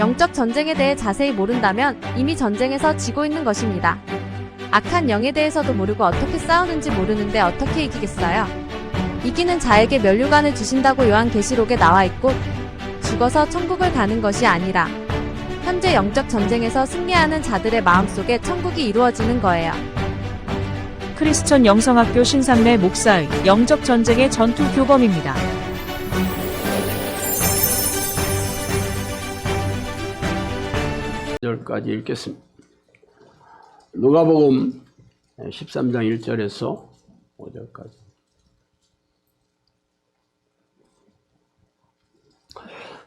영적 전쟁에 대해 자세히 모른다면 이미 전쟁에서 지고 있는 것입니다. 악한 영에 대해서도 모르고 어떻게 싸우는지 모르는데 어떻게 이기겠어요? 이기는 자에게 면류관을 주신다고 요한계시록에 나와 있고, 죽어서 천국을 가는 것이 아니라 현재 영적 전쟁에서 승리하는 자들의 마음속에 천국이 이루어지는 거예요. 크리스천 영성학교 신상래 목사의 영적 전쟁의 전투 교범입니다. 절까지 읽겠습니다. 누가복음 13장 1절에서 5절까지.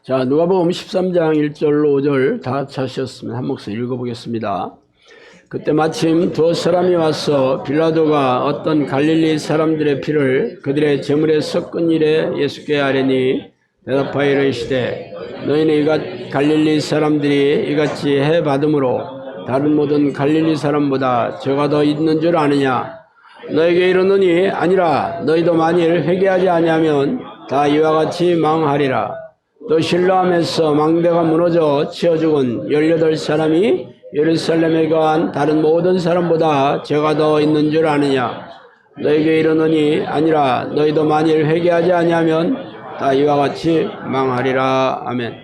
자, 누가복음 13장 1절로 5절 다 찾으셨으면 한 목소리 읽어보겠습니다. 그때 마침 두 사람이 와서 빌라도가 어떤 갈릴리 사람들의 피를 그들의 제물에 섞은 일에 예수께 아뢰니 대답하여 이르시되 너희는 갈릴리 사람들이 이같이 해받음으로 다른 모든 갈릴리 사람보다 죄가 더 있는 줄 아느냐? 너에게 이르노니 아니라 너희도 만일 회개하지 아니하면 다 이와 같이 망하리라. 또 실로암에서 망대가 무너져 치어 죽은 18사람이 예루살렘에 거한 다른 모든 사람보다 죄가 더 있는 줄 아느냐? 너에게 이르노니 아니라 너희도 만일 회개하지 아니하면 다 이와 같이 망하리라. 아멘.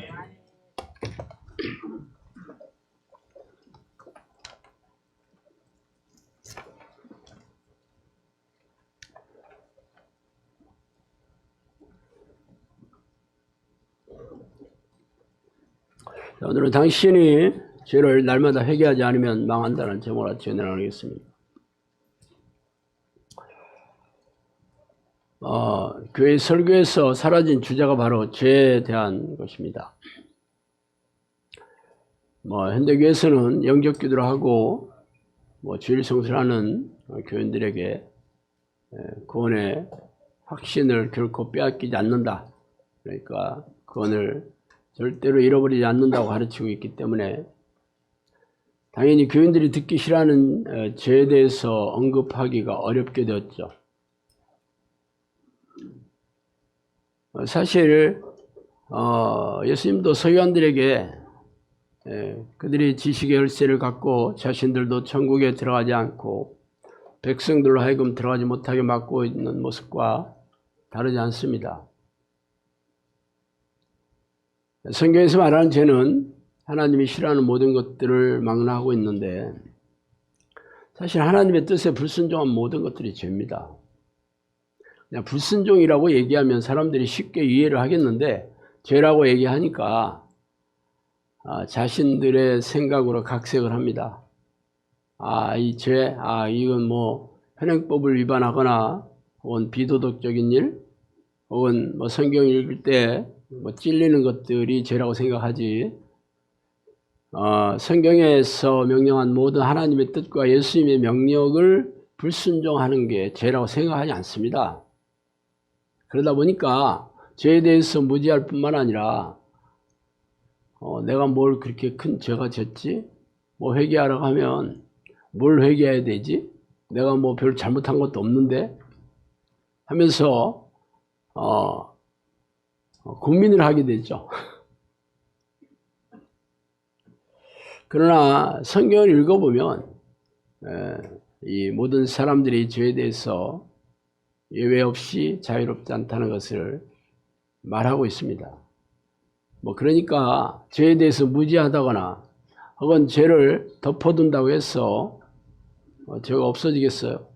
자, 오늘은 당신이 죄를 날마다 회개하지 않으면 망한다는 제목으로 전해 나누겠습니다. 교회 설교에서 사라진 주제가 바로 죄에 대한 것입니다. 현대교회에서는 영적 기도를 하고 주일 성수하는 교인들에게 구원의 확신을 결코 빼앗기지 않는다. 그러니까 구원을 절대로 잃어버리지 않는다고 가르치고 있기 때문에 당연히 교인들이 듣기 싫어하는 죄에 대해서 언급하기가 어렵게 되었죠. 사실 예수님도 서기관들에게 그들이 지식의 열쇠를 갖고 자신들도 천국에 들어가지 않고 백성들로 하여금 들어가지 못하게 막고 있는 모습과 다르지 않습니다. 성경에서 말하는 죄는 하나님이 싫어하는 모든 것들을 망라하고 있는데 사실 하나님의 뜻에 불순종한 모든 것들이 죄입니다. 그냥 불순종이라고 얘기하면 사람들이 쉽게 이해를 하겠는데 죄라고 얘기하니까 자신들의 생각으로 각색을 합니다. 이 죄, 이건 현행법을 위반하거나 혹은 비도덕적인 일 혹은 성경 읽을 때 찔리는 것들이 죄라고 생각하지 성경에서 명령한 모든 하나님의 뜻과 예수님의 명령을 불순종하는 게 죄라고 생각하지 않습니다. 그러다 보니까 죄에 대해서 무지할 뿐만 아니라 내가 뭘 그렇게 큰 죄가 졌지? 회개하라고 하면 뭘 회개해야 되지? 내가 별 잘못한 것도 없는데? 하면서 고민을 하게 되죠. 그러나 성경을 읽어보면 이 모든 사람들이 죄에 대해서 예외 없이 자유롭지 않다는 것을 말하고 있습니다. 그러니까 죄에 대해서 무지하다거나 혹은 죄를 덮어둔다고 해서 죄가 없어지겠어요?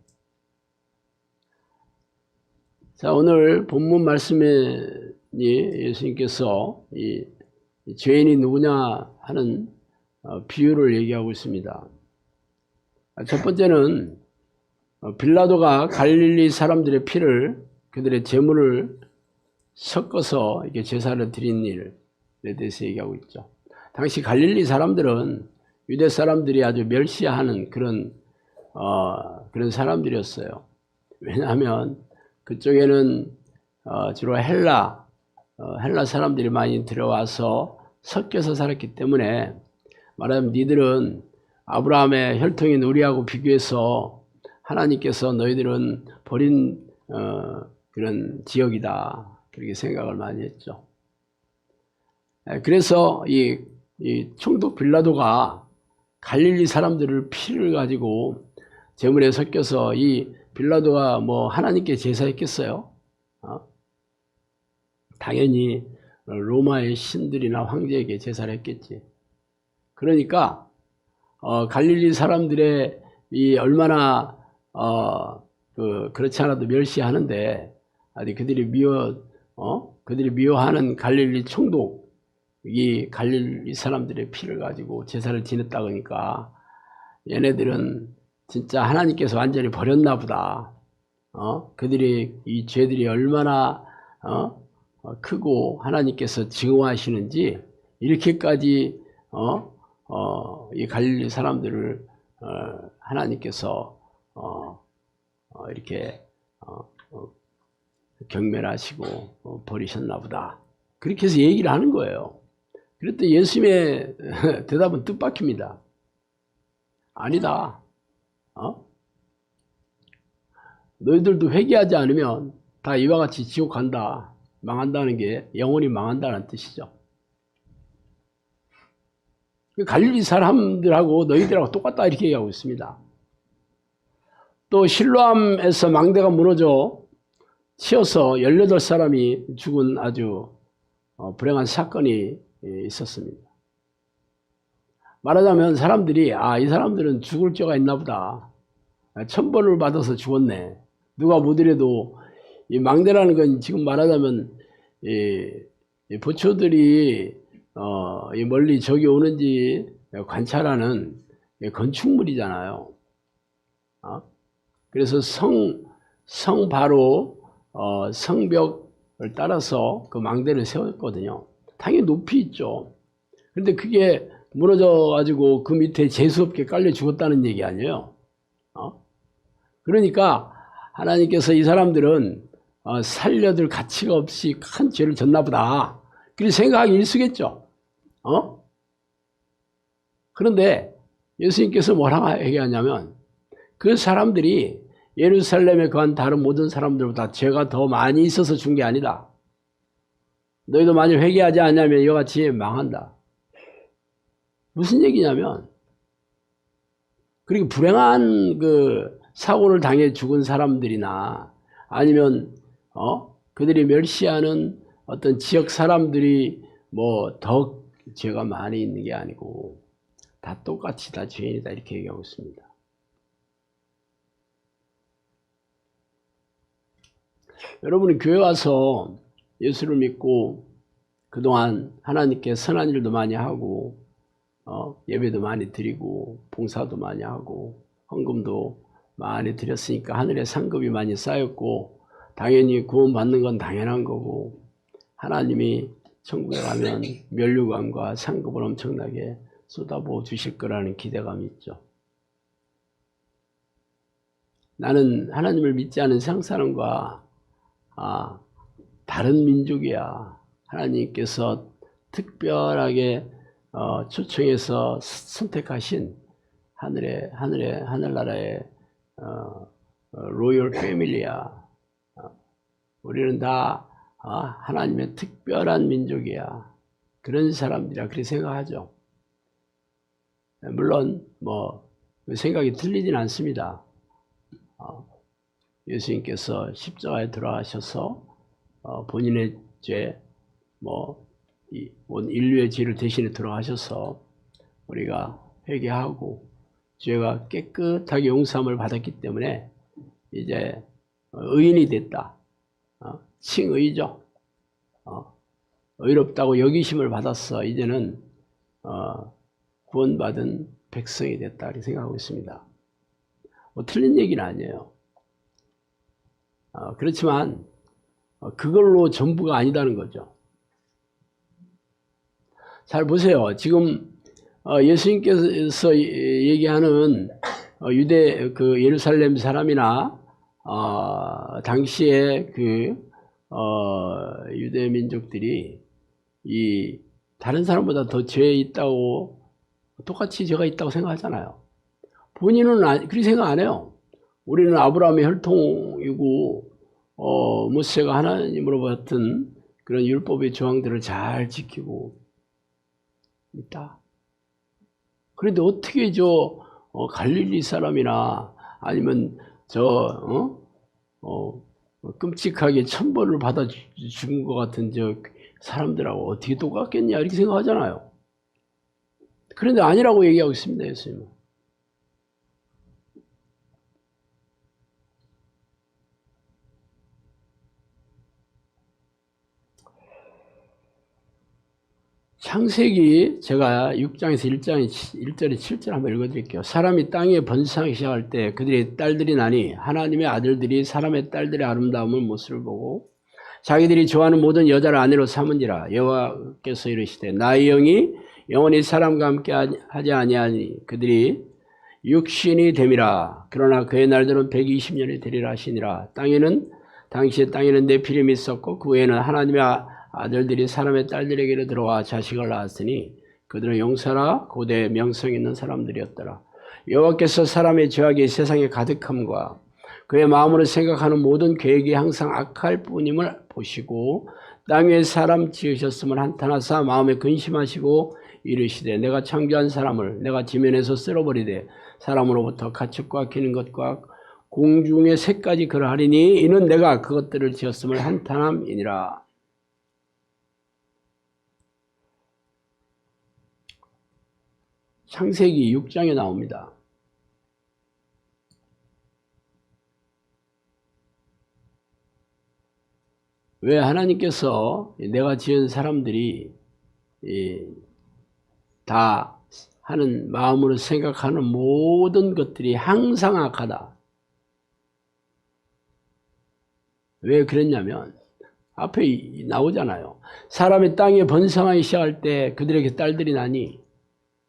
자, 오늘 본문 말씀에 예수님께서 이 죄인이 누구냐 하는 비유를 얘기하고 있습니다. 첫 번째는 빌라도가 갈릴리 사람들의 피를 그들의 제물을 섞어서 이렇게 제사를 드린 일에 대해서 얘기하고 있죠. 당시 갈릴리 사람들은 유대 사람들이 아주 멸시하는 그런 사람들이었어요. 왜냐하면 그쪽에는 주로 헬라 사람들이 많이 들어와서 섞여서 살았기 때문에 말하자면 니들은 아브라함의 혈통인 우리하고 비교해서 하나님께서 너희들은 버린 그런 지역이다. 그렇게 생각을 많이 했죠. 그래서 이 이 총독 빌라도가 갈릴리 사람들을 피를 가지고 제물에 섞여서 이 빌라도가 뭐 하나님께 제사했겠어요? 당연히 로마의 신들이나 황제에게 제사를 했겠지. 그러니까 갈릴리 사람들의 이 얼마나 그렇지 않아도 멸시하는데 아니 그들이 미워하는 갈릴리 총독이 갈릴리 사람들의 피를 가지고 제사를 지냈다 그러니까 얘네들은 진짜 하나님께서 완전히 버렸나 보다. 그들이 이 죄들이 얼마나 크고 하나님께서 증오하시는지 이렇게까지 이 갈릴리 사람들을 하나님께서 이렇게 경멸하시고 버리셨나 보다. 그렇게 해서 얘기를 하는 거예요. 그랬더니 예수님의 대답은 뜻밖입니다. 아니다. 너희들도 회개하지 않으면 다 이와 같이 지옥 간다. 망한다는 게 영원히 망한다는 뜻이죠. 갈릴리 사람들하고 너희들하고 똑같다 이렇게 얘기하고 있습니다. 또 실로암에서 망대가 무너져 치어서 18사람이 죽은 아주 불행한 사건이 있었습니다. 말하자면 사람들이 이 사람들은 죽을 죄가 있나 보다. 천벌을 받아서 죽었네. 누가 보더라도 이 망대라는 건 지금 말하자면 이 부처들이 멀리 적이 오는지 관찰하는 건축물이잖아요. 그래서 성 바로 성벽을 따라서 그 망대를 세웠거든요. 당연히 높이 있죠. 그런데 그게 무너져 가지고 그 밑에 재수없게 깔려 죽었다는 얘기 아니에요. 그러니까 하나님께서 이 사람들은 살려둘 가치가 없이 큰 죄를 졌나 보다. 그렇게 생각하기 일쑤겠죠. 그런데 예수님께서 뭐라고 얘기하냐면 그 사람들이 예루살렘에 거한 다른 모든 사람들보다 죄가 더 많이 있어서 준 게 아니다. 너희도 만약 회개하지 않으면 이와 같이 망한다. 무슨 얘기냐면 그리고 불행한 그 사고를 당해 죽은 사람들이나 아니면 그들이 멸시하는 어떤 지역 사람들이 뭐 더 죄가 많이 있는 게 아니고 다 똑같이 다 죄인이다 이렇게 얘기하고 있습니다. 여러분이 교회 와서 예수를 믿고 그동안 하나님께 선한 일도 많이 하고 예배도 많이 드리고 봉사도 많이 하고 헌금도 많이 드렸으니까 하늘에 상급이 많이 쌓였고 당연히 구원받는 건 당연한 거고 하나님이 천국에 가면 면류관과 상급을 엄청나게 쏟아부어 주실 거라는 기대감이 있죠. 나는 하나님을 믿지 않은 세상 사람과 다른 민족이야. 하나님께서 특별하게 초청해서 선택하신 하늘나라의 로열 패밀리야. 우리는 다 하나님의 특별한 민족이야. 그런 사람들이라 그렇게 생각하죠. 물론 그 생각이 틀리진 않습니다. 예수님께서 십자가에 돌아가셔서 본인의 죄, 온 인류의 죄를 대신에 돌아가셔서 우리가 회개하고 죄가 깨끗하게 용서함을 받았기 때문에 이제 의인이 됐다. 칭의죠. 의롭다고 여기심을 받았어. 이제는 구원받은 백성이 됐다 이렇게 생각하고 있습니다. 틀린 얘기는 아니에요. 그렇지만 그걸로 전부가 아니다는 거죠. 잘 보세요. 지금 예수님께서 얘기하는 유대 예루살렘 사람이나 당시에 유대 민족들이 이 다른 사람보다 더 죄 있다고 똑같이 죄가 있다고 생각하잖아요. 본인은 그렇게 생각 안 해요. 우리는 아브라함의 혈통이고 모세가 하나님으로 받은 그런 율법의 조항들을 잘 지키고 있다. 그런데 어떻게 갈릴리 사람이나 아니면 끔찍하게 천벌을 받아 죽은 것 같은 사람들하고 어떻게 똑같겠냐 이렇게 생각하잖아요. 그런데 아니라고 얘기하고 있습니다. 예수님은. 창세기 제가 6장에서 1절에 7절 한번 읽어드릴게요. 사람이 땅에 번성하기 시작할 때 그들의 딸들이 나니 하나님의 아들들이 사람의 딸들의 아름다움을 모습을 보고 자기들이 좋아하는 모든 여자를 아내로 삼은지라. 여호와께서 이르시되 나의 영이 영원히 사람과 함께 하지 아니하니 그들이 육신이 됨이라. 그러나 그의 날들은 120년이 되리라 하시니라. 당시에 땅에는 네피림이 있었고 그 외에는 하나님의 아들들이 사람의 딸들에게로 들어와 자식을 낳았으니 그들은 용사라 고대 명성 있는 사람들이었더라. 여호와께서 사람의 죄악이 세상에 가득함과 그의 마음으로 생각하는 모든 계획이 항상 악할 뿐임을 보시고 땅 위에 사람 지으셨음을 한탄하사 마음에 근심하시고 이르시되 내가 창조한 사람을 내가 지면에서 쓸어버리되 사람으로부터 가축과 기는 것과 공중의 새까지 그러하리니 이는 내가 그것들을 지었음을 한탄함이니라. 창세기 6장에 나옵니다. 왜 하나님께서 내가 지은 사람들이 다 하는 마음으로 생각하는 모든 것들이 항상 악하다. 왜 그랬냐면 앞에 나오잖아요. 사람의 땅에 번성하기 시작할 때 그들에게 딸들이 나니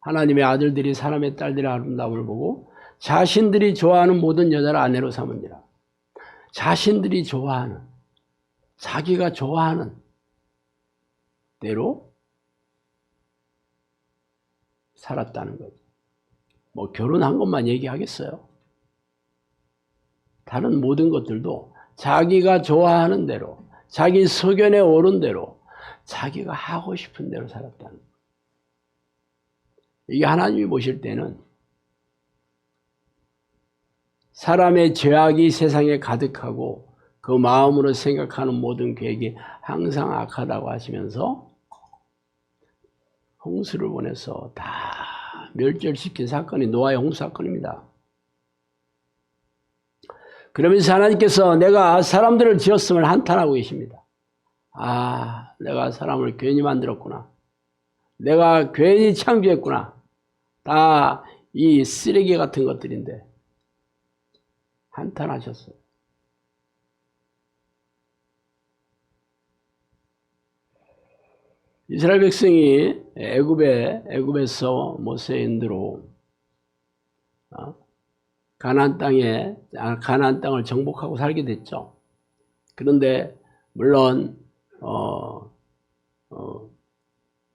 하나님의 아들들이 사람의 딸들의 아름다움을 보고 자신들이 좋아하는 모든 여자를 아내로 삼으니라. 자신들이 좋아하는, 자기가 좋아하는 대로 살았다는 거죠. 뭐 결혼한 것만 얘기하겠어요? 다른 모든 것들도 자기가 좋아하는 대로, 자기 소견에 오른 대로, 자기가 하고 싶은 대로 살았다는 거예요. 이게 하나님이 보실 때는 사람의 죄악이 세상에 가득하고 그 마음으로 생각하는 모든 계획이 항상 악하다고 하시면서 홍수를 보내서 다 멸절시킨 사건이 노아의 홍수 사건입니다. 그러면서 하나님께서 내가 사람들을 지었음을 한탄하고 계십니다. 아, 내가 사람을 괜히 만들었구나. 내가 괜히 창조했구나. 다 이 쓰레기 같은 것들인데 한탄하셨어요. 이스라엘 백성이 애굽에서 모세의 인도로 가나안 땅을 정복하고 살게 됐죠. 그런데 물론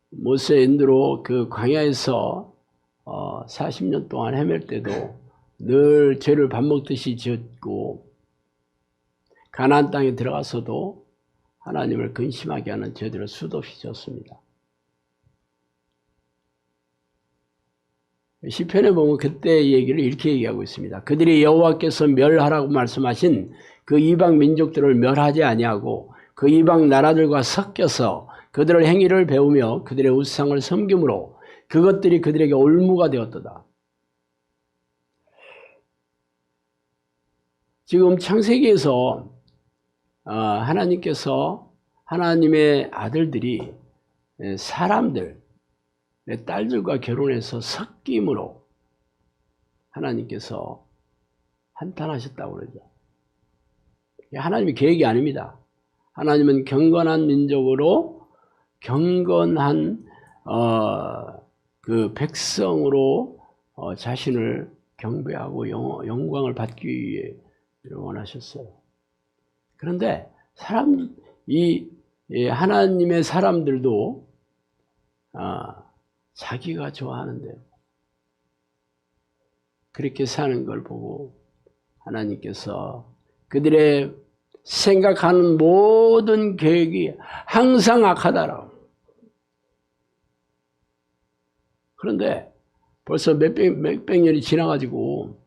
모세의 인도로 그 광야에서 40년 동안 헤맬 때도 늘 죄를 밥 먹듯이 지었고 가나안 땅에 들어가서도 하나님을 근심하게 하는 죄들을 수도 없이 지었습니다. 시편에 보면 그때 얘기를 이렇게 얘기하고 있습니다. 그들이 여호와께서 멸하라고 말씀하신 그 이방 민족들을 멸하지 아니하고 그 이방 나라들과 섞여서 그들의 행위를 배우며 그들의 우상을 섬김으로 그것들이 그들에게 올무가 되었도다. 지금 창세기에서 하나님께서 하나님의 아들들이 사람들, 딸들과 결혼해서 섞임으로 하나님께서 한탄하셨다고 그러죠. 하나님의 계획이 아닙니다. 하나님은 경건한 민족으로 경건한 그 백성으로 자신을 경배하고 영광을 받기 위해 원하셨어요. 그런데 하나님의 사람들도 자기가 좋아하는 대로 그렇게 사는 걸 보고 하나님께서 그들의 생각하는 모든 계획이 항상 악하다라고. 그런데 벌써 몇백 년이 지나가지고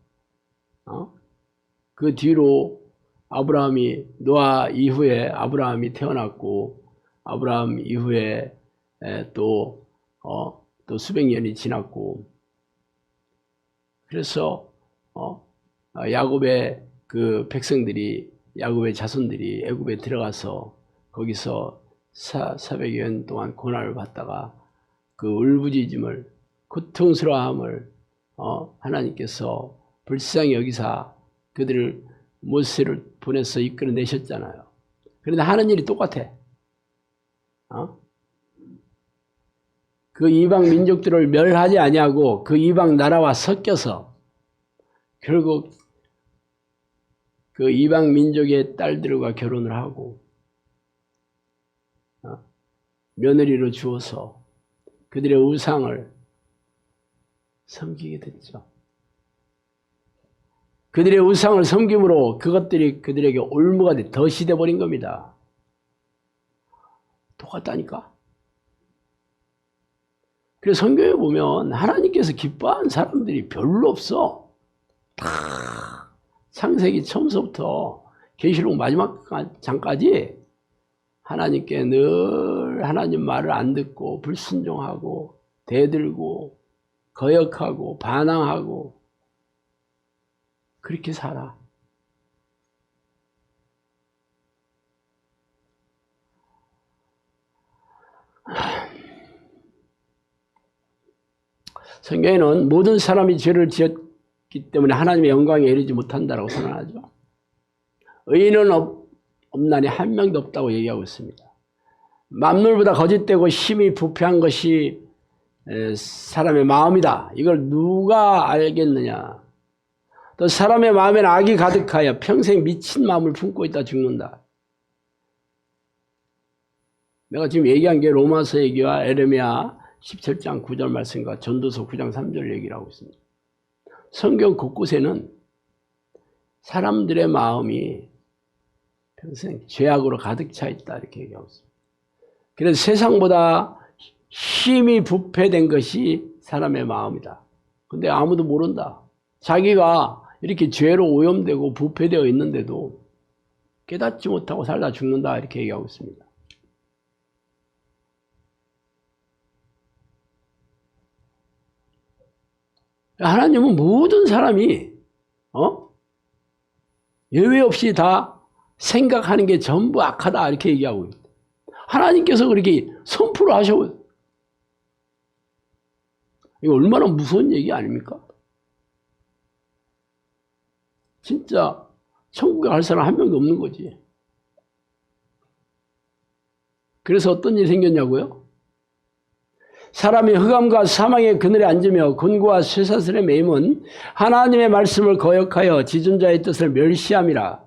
그 뒤로 아브라함이 노아 이후에 아브라함이 태어났고 아브라함 이후에 또 수백 년이 지났고 그래서 야곱의 그 백성들이 야곱의 자손들이 애굽에 들어가서 거기서 400여 년 동안 고난을 받다가 그 울부짖음을 고통스러움을 하나님께서 불쌍히 여기사 그들을 모세를 보내서 이끌어내셨잖아요. 그런데 하는 일이 똑같아. 그 이방 민족들을 멸하지 아니하고 그 이방 나라와 섞여서 결국 그 이방 민족의 딸들과 결혼을 하고 며느리로 주어서 그들의 우상을 섬기게 됐죠. 그들의 우상을 섬김으로 그것들이 그들에게 올무가 돼 덫이 돼버린 겁니다. 똑같다니까. 그래서 성경에 보면 하나님께서 기뻐하는 사람들이 별로 없어. 다 창세기 처음서부터 계시록 마지막 장까지 하나님께 늘 하나님 말을 안 듣고 불순종하고 대들고 거역하고 반항하고 그렇게 살아. 성경에는 모든 사람이 죄를 지었기 때문에 하나님의 영광에 이르지 못한다라고 선언하죠. 의인은 없나니 한 명도 없다고 얘기하고 있습니다. 만물보다 거짓되고 심히 부패한 것이 사람의 마음이다. 이걸 누가 알겠느냐. 또 사람의 마음에는 악이 가득하여 평생 미친 마음을 품고 있다 죽는다. 내가 지금 얘기한 게 로마서 얘기와 에레미야 17장 9절 말씀과 전도서 9장 3절 얘기를 하고 있습니다. 성경 곳곳에는 사람들의 마음이 평생 죄악으로 가득 차 있다 이렇게 얘기하고 있습니다. 그래서 세상보다 심히 부패된 것이 사람의 마음이다. 근데 아무도 모른다. 자기가 이렇게 죄로 오염되고 부패되어 있는데도 깨닫지 못하고 살다 죽는다 이렇게 얘기하고 있습니다. 하나님은 모든 사람이 예외 없이 다 생각하는 게 전부 악하다 이렇게 얘기하고 있습니다. 하나님께서 그렇게 선포를 하셔. 이거 얼마나 무서운 얘기 아닙니까? 진짜 천국에 갈 사람 한 명도 없는 거지. 그래서 어떤 일이 생겼냐고요? 사람이 흑암과 사망의 그늘에 앉으며 곤고와 쇠사슬에 매임은 하나님의 말씀을 거역하여 지존자의 뜻을 멸시함이라.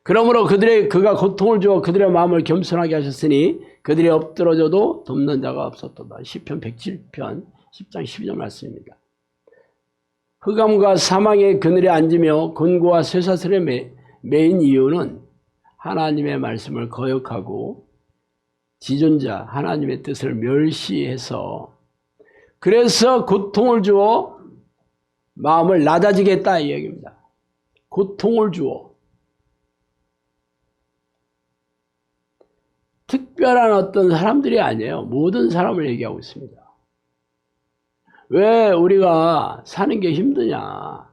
그러므로 그가 고통을 주어 그들의 마음을 겸손하게 하셨으니 그들이 엎드러져도 돕는 자가 없었도다. 시편 107편 10장 12절 말씀입니다. 흑암과 사망의 그늘에 앉으며 곤고와 쇠사슬에 매인 이유는 하나님의 말씀을 거역하고 지존자 하나님의 뜻을 멸시해서 그래서 고통을 주어 마음을 낮아지게 했다 이 얘기입니다. 고통을 주어 특별한 어떤 사람들이 아니에요. 모든 사람을 얘기하고 있습니다. 왜 우리가 사는 게 힘드냐?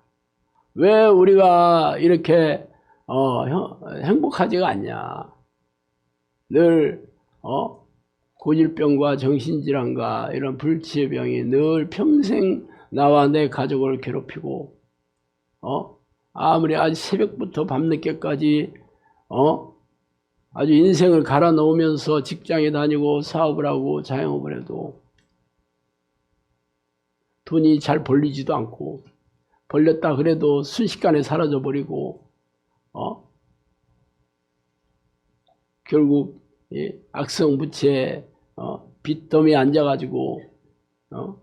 왜 우리가 이렇게 행복하지가 않냐? 늘 고질병과 정신질환과 이런 불치의 병이 늘 평생 나와 내 가족을 괴롭히고 아무리 아주 새벽부터 밤늦게까지 아주 인생을 갈아 넣으면서 직장에 다니고 사업을 하고 자영업을 해도 돈이 잘 벌리지도 않고 벌렸다 그래도 순식간에 사라져 버리고 결국 악성부채 빚더미에 앉아가지고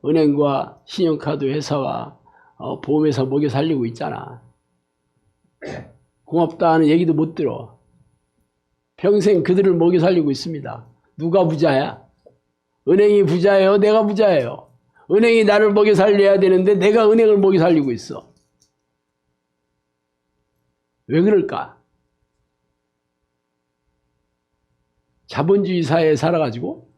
은행과 신용카드 회사와 보험회사 먹여 살리고 있잖아. 고맙다 하는 얘기도 못 들어. 평생 그들을 먹여 살리고 있습니다. 누가 부자야? 은행이 부자예요? 내가 부자예요? 은행이 나를 먹여 살려야 되는데 내가 은행을 먹여 살리고 있어. 왜 그럴까? 자본주의 사회에 살아가지고?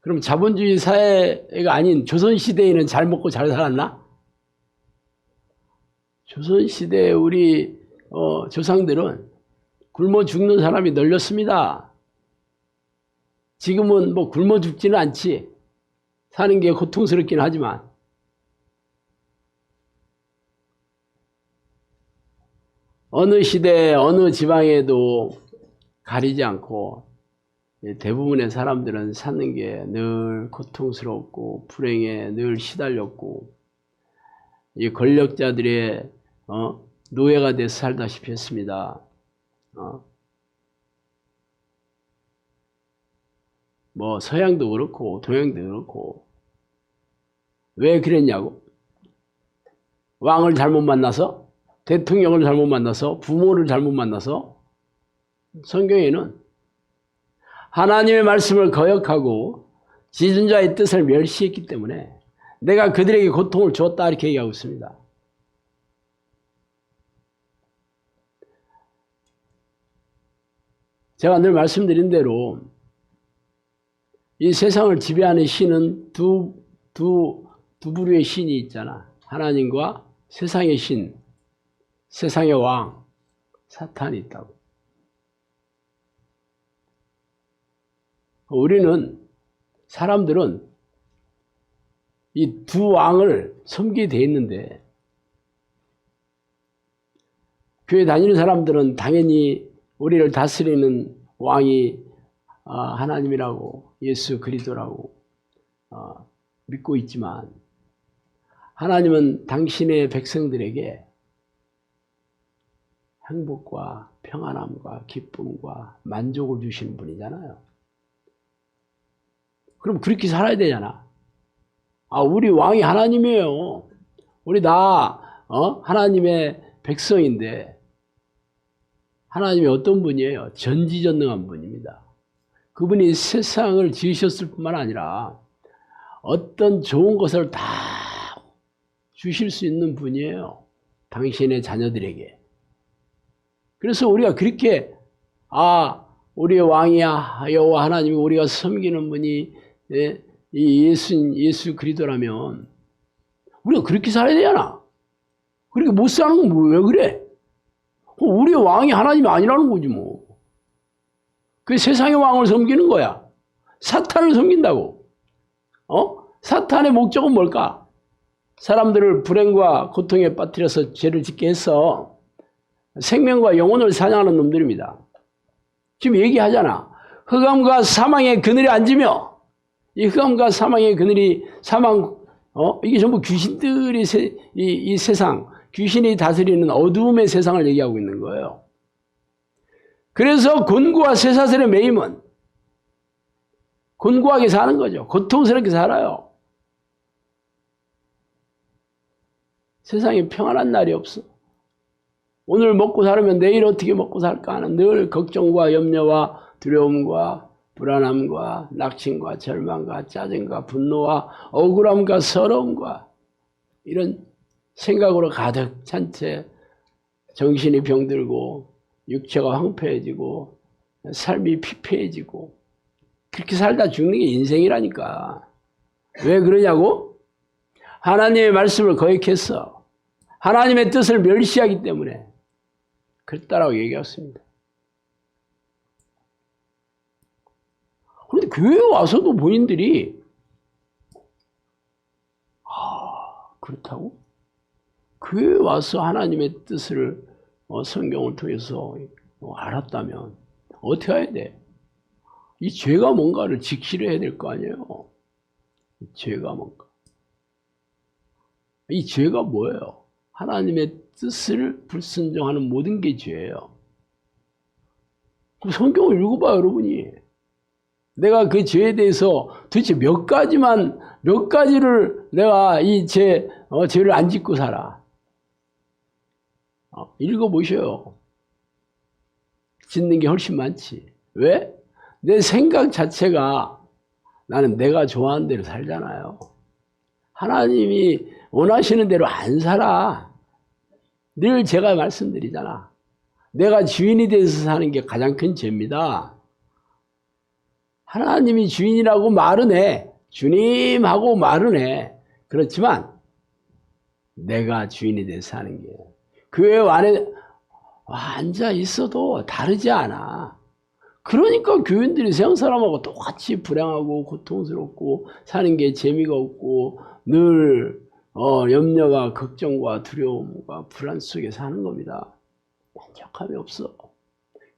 그럼 자본주의 사회가 아닌 조선시대에는 잘 먹고 잘 살았나? 조선시대에 우리 조상들은 굶어 죽는 사람이 널렸습니다. 지금은 뭐 굶어 죽지는 않지. 사는 게 고통스럽긴 하지만. 어느 시대, 어느 지방에도 가리지 않고 대부분의 사람들은 사는 게 늘 고통스럽고 불행에 늘 시달렸고 이 권력자들의 노예가 돼서 살다시피 했습니다. 뭐 서양도 그렇고 동양도 그렇고. 왜 그랬냐고? 왕을 잘못 만나서? 대통령을 잘못 만나서? 부모를 잘못 만나서? 성경에는 하나님의 말씀을 거역하고 지존자의 뜻을 멸시했기 때문에 내가 그들에게 고통을 주었다 이렇게 얘기하고 있습니다. 제가 늘 말씀드린 대로 이 세상을 지배하는 신은 두 부류의 신이 있잖아. 하나님과 세상의 신, 세상의 왕, 사탄이 있다고. 우리는, 사람들은 이 두 왕을 섬기게 돼 있는데, 교회 다니는 사람들은 당연히 우리를 다스리는 왕이 하나님이라고, 예수 그리스도라고 믿고 있지만, 하나님은 당신의 백성들에게 행복과 평안함과 기쁨과 만족을 주시는 분이잖아요. 그럼 그렇게 살아야 되잖아. 우리 왕이 하나님이에요. 우리 다 하나님의 백성인데, 하나님이 어떤 분이에요? 전지전능한 분입니다. 그분이 세상을 지으셨을 뿐만 아니라 어떤 좋은 것을 다 주실 수 있는 분이에요. 당신의 자녀들에게. 그래서 우리가 그렇게 우리의 왕이야 여호와 하나님이 우리가 섬기는 분이 이 예수 그리스도라면 우리가 그렇게 살아야 되잖아. 그렇게 못 사는 건 왜 그래? 우리의 왕이 하나님이 아니라는 거지 뭐. 그 세상의 왕을 섬기는 거야. 사탄을 섬긴다고. 사탄의 목적은 뭘까? 사람들을 불행과 고통에 빠뜨려서 죄를 짓게 해서 생명과 영혼을 사냥하는 놈들입니다. 지금 얘기하잖아. 흑암과 사망의 그늘에 앉으며, 이 흑암과 사망의 그늘이 이게 전부 귀신들이 이 세상, 귀신이 다스리는 어두움의 세상을 얘기하고 있는 거예요. 그래서 곤고와 쇠사슬의 매임은 곤고하게 사는 거죠. 고통스럽게 살아요. 세상에 평안한 날이 없어. 오늘 먹고 살면 내일 어떻게 먹고 살까 하는 늘 걱정과 염려와 두려움과 불안함과 낙심과 절망과 짜증과 분노와 억울함과 서러움과 이런 생각으로 가득 찬 채 정신이 병들고 육체가 황폐해지고 삶이 피폐해지고 그렇게 살다 죽는 게 인생이라니까. 왜 그러냐고? 하나님의 말씀을 거역했어. 하나님의 뜻을 멸시하기 때문에 그랬다라고 얘기했습니다. 그런데 교회에 와서도 본인들이 그렇다고? 교회에 와서 하나님의 뜻을 성경을 통해서 알았다면 어떻게 해야 돼? 이 죄가 뭔가를 직시를 해야 될 거 아니에요? 이 죄가 뭔가. 이 죄가 뭐예요? 하나님의 뜻을 불순종하는 모든 게 죄예요. 그럼 성경을 읽어봐요, 여러분이. 내가 그 죄에 대해서 도대체 몇 가지를 내가 이 죄를 안 짓고 살아. 읽어보셔요. 짓는 게 훨씬 많지. 왜? 내 생각 자체가 나는 내가 좋아하는 대로 살잖아요. 하나님이 원하시는 대로 안 살아. 늘 제가 말씀드리잖아. 내가 주인이 돼서 사는 게 가장 큰 죄입니다. 하나님이 주인이라고 말은 해. 주님하고 말은 해. 그렇지만 내가 주인이 돼서 사는 게 교회 안에 앉아 있어도 다르지 않아. 그러니까 교인들이 세상 사람하고 똑같이 불행하고 고통스럽고 사는 게 재미가 없고 늘 염려와 걱정과 두려움과 불안 속에 사는 겁니다. 만족함이 없어.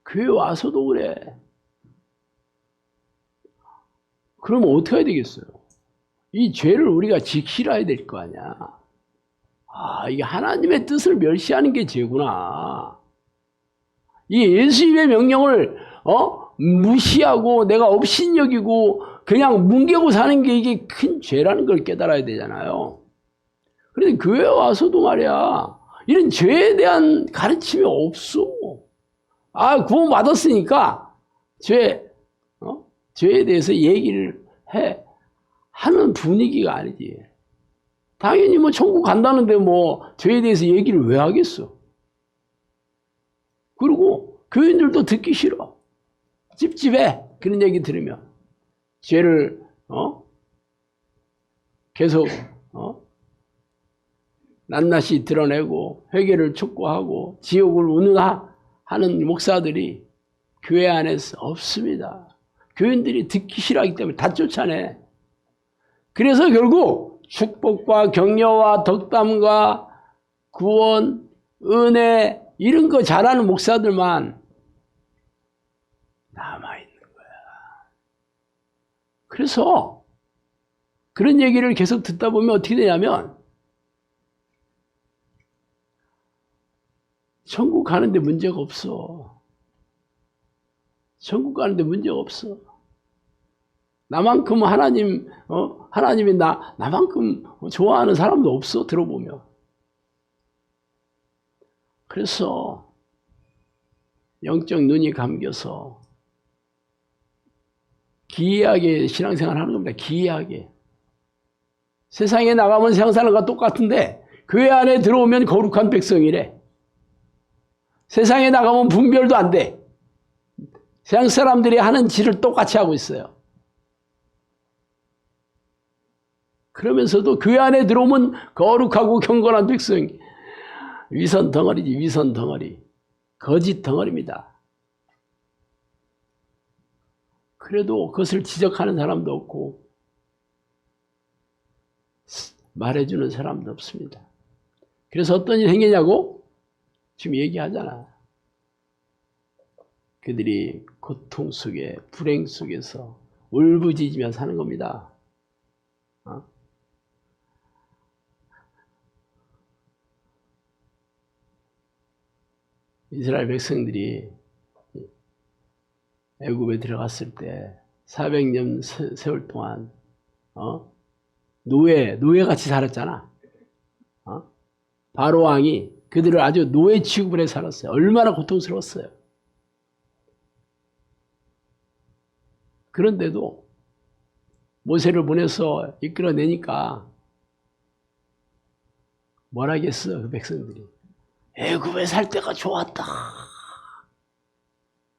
교회 와서도 그래. 그러면 어떻게 해야 되겠어요? 이 죄를 우리가 지키라 될 거 아니야. 이게 하나님의 뜻을 멸시하는 게 죄구나. 이 예수님의 명령을 무시하고 내가 업신여기고 그냥 뭉개고 사는 게 이게 큰 죄라는 걸 깨달아야 되잖아요. 그런데 교회 와서도 말이야, 이런 죄에 대한 가르침이 없어. 구원 받았으니까 죄에 대해서 얘기를 하는 분위기가 아니지. 당연히 뭐 천국 간다는데 뭐 죄에 대해서 얘기를 왜 하겠어? 그리고 교인들도 듣기 싫어. 찝찝해. 그런 얘기 들으면. 죄를 계속 낱낱이 드러내고 회개를 촉구하고 지옥을 운운하는 목사들이 교회 안에서 없습니다. 교인들이 듣기 싫어하기 때문에 다 쫓아내. 그래서 결국 축복과 격려와 덕담과 구원, 은혜 이런 거 잘하는 목사들만 남아있는 거야. 그래서 그런 얘기를 계속 듣다 보면 어떻게 되냐면 천국 가는데 문제가 없어. 천국 가는데 문제가 없어. 나만큼 하나님이 나만큼 좋아하는 사람도 없어, 들어보면. 그래서 영적 눈이 감겨서 기이하게 신앙생활 하는 겁니다. 기이하게. 세상에 나가면 세상 사람과 똑같은데 교회 안에 들어오면 거룩한 백성이래. 세상에 나가면 분별도 안 돼. 세상 사람들이 하는 짓을 똑같이 하고 있어요. 그러면서도 교회 안에 들어오면 거룩하고 경건한 백성. 위선 덩어리지, 위선 덩어리. 거짓 덩어리입니다. 그래도 그것을 지적하는 사람도 없고 말해주는 사람도 없습니다. 그래서 어떤 일이 생기냐고? 지금 얘기하잖아. 그들이 고통 속에, 불행 속에서 울부짖으며 사는 겁니다. 이스라엘 백성들이 애굽에 들어갔을 때 400년 세월 동안 노예같이 살았잖아. 바로 왕이 그들을 아주 노예 취급을 해 살았어요. 얼마나 고통스러웠어요. 그런데도 모세를 보내서 이끌어내니까 뭐라 하겠어, 그 백성들이. 애굽에 살 때가 좋았다.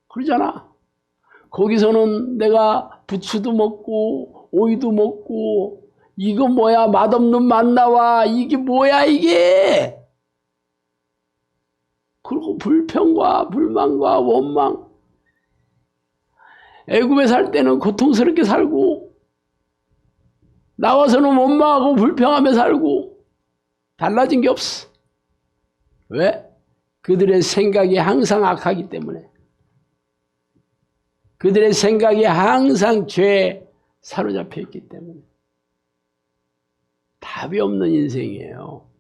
그러잖아. 거기서는 내가 부추도 먹고 오이도 먹고 이거 뭐야, 맛없는 만나와 이게 뭐야 이게. 그리고 불평과 불만과 원망. 애굽에 살 때는 고통스럽게 살고 나와서는 원망하고 불평하며 살고 달라진 게 없어. 왜? 그들의 생각이 항상 악하기 때문에. 그들의 생각이 항상 죄에 사로잡혀 있기 때문에. 답이 없는 인생이에요.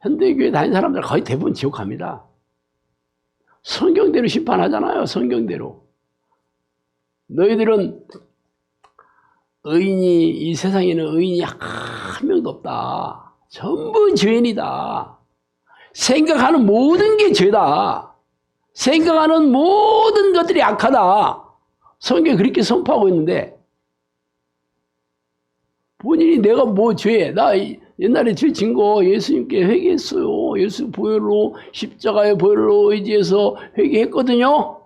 현대교회 다니는 사람들 거의 대부분 지옥 갑니다. 성경대로 심판하잖아요. 성경대로. 너희들은 이 세상에는 의인이 한 명도 없다. 전부 죄인이다. 생각하는 모든 게 죄다. 생각하는 모든 것들이 악하다. 성경에 그렇게 선포하고 있는데 본인이 내가 뭐 죄, 나 옛날에 죄 진 거 예수님께 회개했어요. 예수 보혈로 십자가의 보혈로 의지해서 회개했거든요.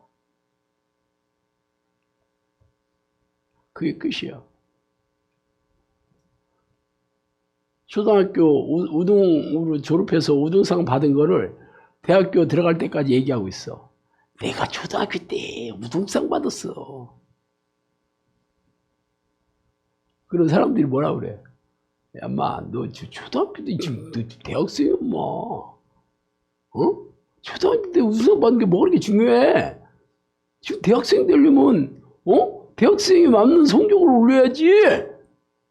그게 끝이야. 초등학교 우등으로 졸업해서 우등상 받은 거를 대학교 들어갈 때까지 얘기하고 있어. 내가 초등학교 때 우등상 받았어. 그런 사람들이 뭐라 그래? 야, 인마, 너 초등학교 때 지금 너 대학생이야, 인마. 초등학교 때 우등상 받는 게 뭐가 그렇게 중요해? 지금 대학생 되려면, 대학생이 맞는 성적을 올려야지.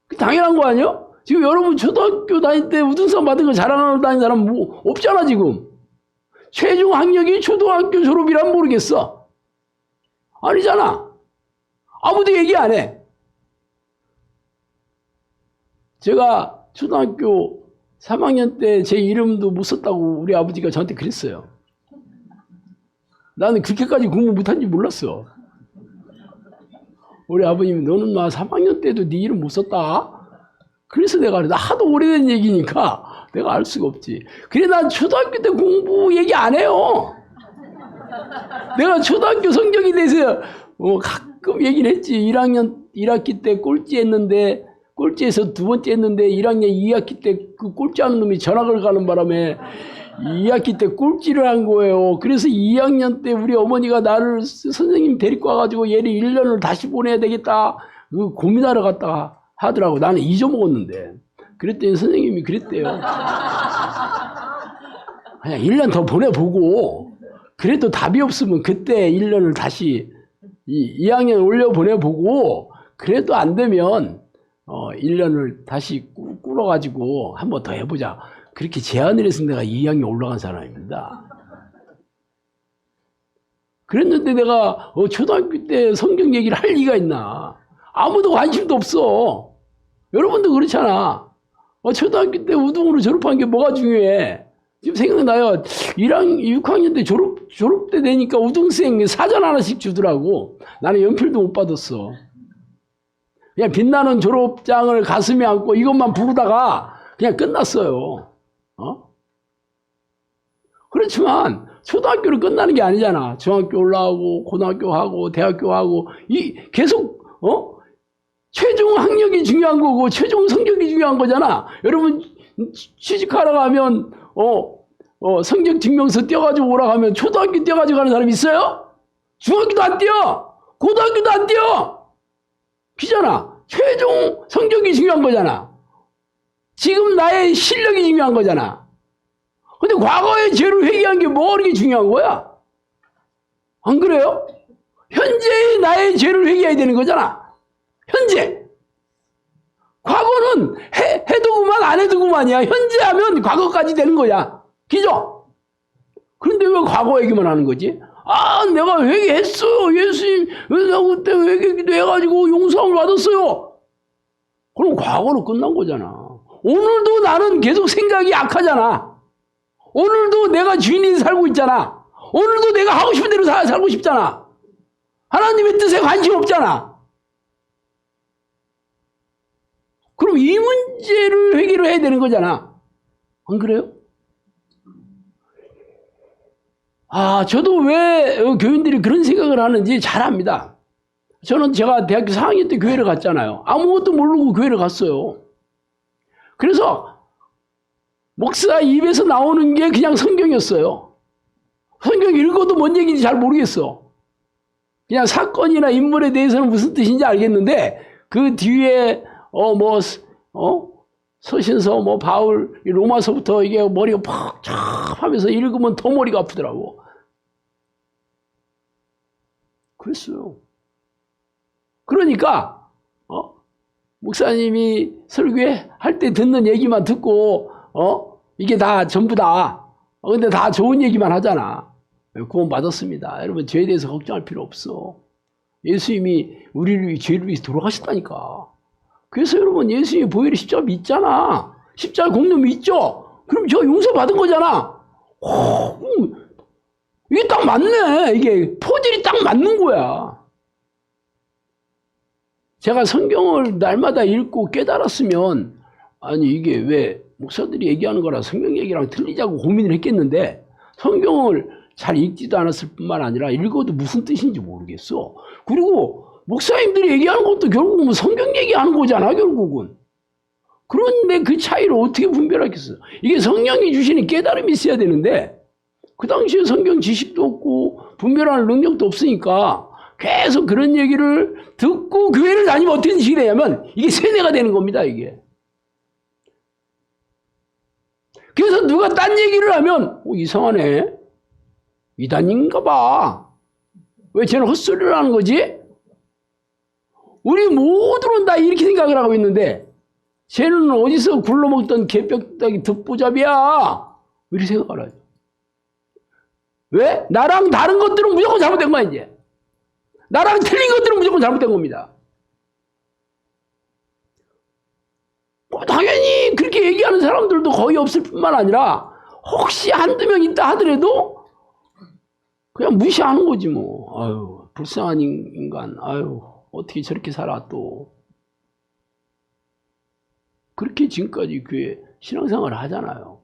그 당연한 거 아니야? 지금 여러분 초등학교 다닐 때 우등상 받은 거 자랑하러 다니는 사람 뭐 없잖아, 지금. 최종 학력이 초등학교 졸업이란 모르겠어. 아니잖아. 아무도 얘기 안 해. 제가 초등학교 3학년 때 제 이름도 못 썼다고 우리 아버지가 저한테 그랬어요. 나는 그렇게까지 공부 못한지 몰랐어. 우리 아버님이 너는 막 3학년 때도 네 이름 못 썼다? 그래서 내가 그래. 하도 오래된 얘기니까 내가 알 수가 없지. 그래, 난 초등학교 때 공부 얘기 안 해요. 내가 초등학교 성적에 대해서 가끔 얘기를 했지. 1학기 때 꼴찌 했는데, 꼴찌에서 두 번째 했는데 1학년 2학기 때 그 꼴찌하는 놈이 전학을 가는 바람에 2학기 때 꼴찌를 한 거예요. 그래서 2학년 때 우리 어머니가 나를 선생님 데리고 와가지고 얘를 1년을 다시 보내야 되겠다. 고민하러 갔다 하더라고. 나는 잊어먹었는데. 그랬더니 선생님이 그랬대요. 그냥 1년 더 보내보고, 그래도 답이 없으면 그때 1년을 다시 2학년 올려 보내보고, 그래도 안 되면 1년을 다시 꾸려가지고 한 번 더 해보자. 그렇게 제안을 해서 내가 2학년 올라간 사람입니다. 그랬는데 내가 초등학교 때 성경 얘기를 할 리가 있나. 아무도 관심도 없어. 여러분도 그렇잖아. 초등학교 때 우등으로 졸업한 게 뭐가 중요해. 지금 생각나요. 6학년 때 졸업 때 되니까 우등생 사전 하나씩 주더라고. 나는 연필도 못 받았어. 그냥 빛나는 졸업장을 가슴에 안고 이것만 부르다가 그냥 끝났어요. 그렇지만 초등학교를 끝나는 게 아니잖아. 중학교 올라가고 고등학교 하고 대학교 하고 계속 최종 학력이 중요한 거고 최종 성적이 중요한 거잖아. 여러분 취직하러 가면 성적 증명서 떼어가지고 오라고 하면 초등학교 떼어가지고 가는 사람 있어요? 중학교도 안 떼어. 고등학교도 안 떼어. 기잖아. 최종 성적이 중요한 거잖아. 지금 나의 실력이 중요한 거잖아. 근데 과거의 죄를 회개한 게 뭐가 그렇게 중요한 거야? 안 그래요? 현재의 나의 죄를 회개해야 되는 거잖아. 현재. 과거는 해도 그만 안 해도 그만이야. 현재 하면 과거까지 되는 거야. 그죠? 그런데 왜 과거 얘기만 하는 거지? 내가 회개했어요. 예수님 그때 회개기도 해가지고 용서함을 받았어요. 그럼 과거로 끝난 거잖아. 오늘도 나는 계속 생각이 약하잖아. 오늘도 내가 주인이 살고 있잖아. 오늘도 내가 하고 싶은 대로 살고 싶잖아. 하나님의 뜻에 관심 없잖아. 그럼 이 문제를 해결을 해야 되는 거잖아. 안 그래요? 저도 왜 교인들이 그런 생각을 하는지 잘 압니다. 제가 대학교 4학년 때 교회를 갔잖아요. 아무것도 모르고 교회를 갔어요. 그래서 목사 입에서 나오는 게 그냥 성경이었어요. 성경 읽어도 뭔 얘기인지 잘 모르겠어. 그냥 사건이나 인물에 대해서는 무슨 뜻인지 알겠는데 그 뒤에 서신서 바울 로마서부터 이게 머리가 팍 하면서 읽으면 더 머리가 아프더라고. 그랬어요. 그러니까 목사님이 설교회 할 때 듣는 얘기만 듣고 이게 다 전부다. 근데 다 좋은 얘기만 하잖아. 구원 받았습니다. 여러분 죄에 대해서 걱정할 필요 없어. 예수님이 우리를 죄를 위해서 돌아가셨다니까. 그래서 여러분 예수님이 보혈의 십자가 믿잖아. 십자가 공로 믿죠? 그럼 저 용서 받은 거잖아. 이게 딱 맞네. 이게 포질이 딱 맞는 거야. 제가 성경을 날마다 읽고 깨달았으면 아니 이게 왜 목사들이 얘기하는 거랑 성경 얘기랑 틀리자고 고민을 했겠는데 성경을 잘 읽지도 않았을 뿐만 아니라 읽어도 무슨 뜻인지 모르겠어. 그리고 목사님들이 얘기하는 것도 결국은 성경 얘기하는 거잖아 결국은. 그런데 그 차이를 어떻게 분별하겠어. 이게 성령이 주시는 깨달음이 있어야 되는데 그 당시에 성경 지식도 없고 분별하는 능력도 없으니까 계속 그런 얘기를 듣고 교회를 다니면 어떤 식이 되냐면 이게 세뇌가 되는 겁니다 이게. 그래서 누가 딴 얘기를 하면 이상하네. 이단인가 봐. 왜 쟤는 헛소리를 하는 거지? 우리 모두는 다 이렇게 생각을 하고 있는데 쟤는 어디서 굴러먹던 개뼈다귀 듣보잡이야. 이렇게 생각을 하죠. 왜? 나랑 다른 것들은 무조건 잘못된 거야 이제. 나랑 틀린 것들은 무조건 잘못된 겁니다. 당연히 그렇게 얘기하는 사람들도 거의 없을 뿐만 아니라 혹시 한두 명 있다 하더라도 그냥 무시하는 거지 뭐. 아유 불쌍한 인간. 아유 어떻게 저렇게 살아 또. 그렇게 지금까지 교회 신앙생활을 하잖아요.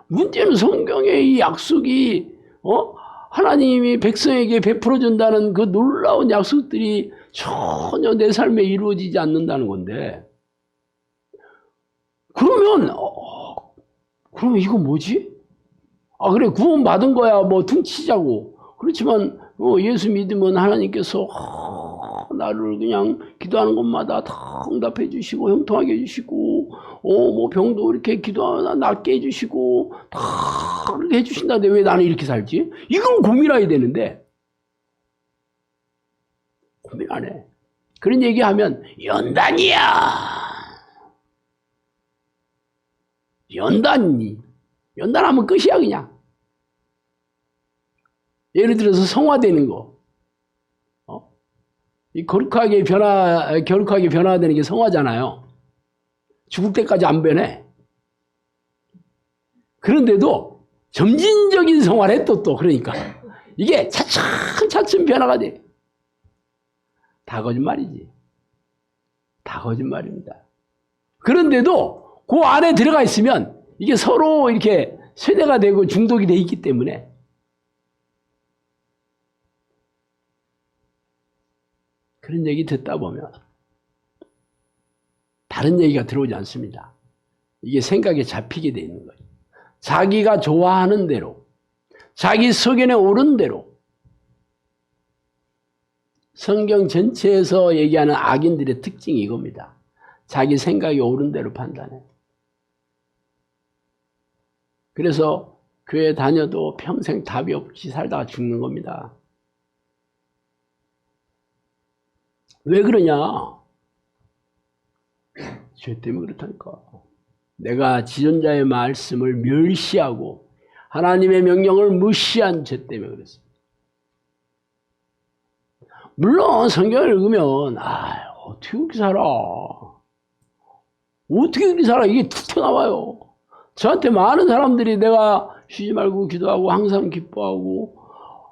문제는 성경의 이 약속이 하나님이 백성에게 베풀어준다는 그 놀라운 약속들이 전혀 내 삶에 이루어지지 않는다는 건데 그러면 이거 뭐지? 아 그래 구원 받은 거야 뭐 퉁치자고. 그렇지만 예수 믿으면 하나님께서 나를 그냥 기도하는 것마다 다 응답해 주시고 형통하게 해주시고 뭐 병도 이렇게 기도하나 낫게 해주시고 다 그렇게 해주신다는데 왜 나는 이렇게 살지? 이걸 고민해야 되는데 고민 안 해. 그런 얘기하면 연단이야. 연단하면 끝이야 그냥. 예를 들어서 성화되는 거. 이 거룩하게 변화되는 게 성화잖아요. 죽을 때까지 안 변해. 그런데도 점진적인 성화를 해 또 그러니까 이게 차츰 변화가 돼. 다 거짓말이지. 다 거짓말입니다. 그런데도 그 안에 들어가 있으면 이게 서로 이렇게 세뇌가 되고 중독이 돼 있기 때문에 그런 얘기 듣다 보면 다른 얘기가 들어오지 않습니다. 이게 생각에 잡히게 돼 있는 거예요. 자기가 좋아하는 대로, 자기 소견에 오른 대로 성경 전체에서 얘기하는 악인들의 특징이 이겁니다. 자기 생각이 옳은 대로 판단해. 그래서 교회 다녀도 평생 답이 없이 살다가 죽는 겁니다. 왜 그러냐? 죄 때문에 그렇다니까. 내가 지존자의 말씀을 멸시하고 하나님의 명령을 무시한 죄 때문에 그랬습니다. 물론 성경을 읽으면 어떻게 그렇게 살아? 어떻게 그렇게 살아? 이게 툭 튀어나와요. 저한테 많은 사람들이 내가 쉬지 말고 기도하고 항상 기뻐하고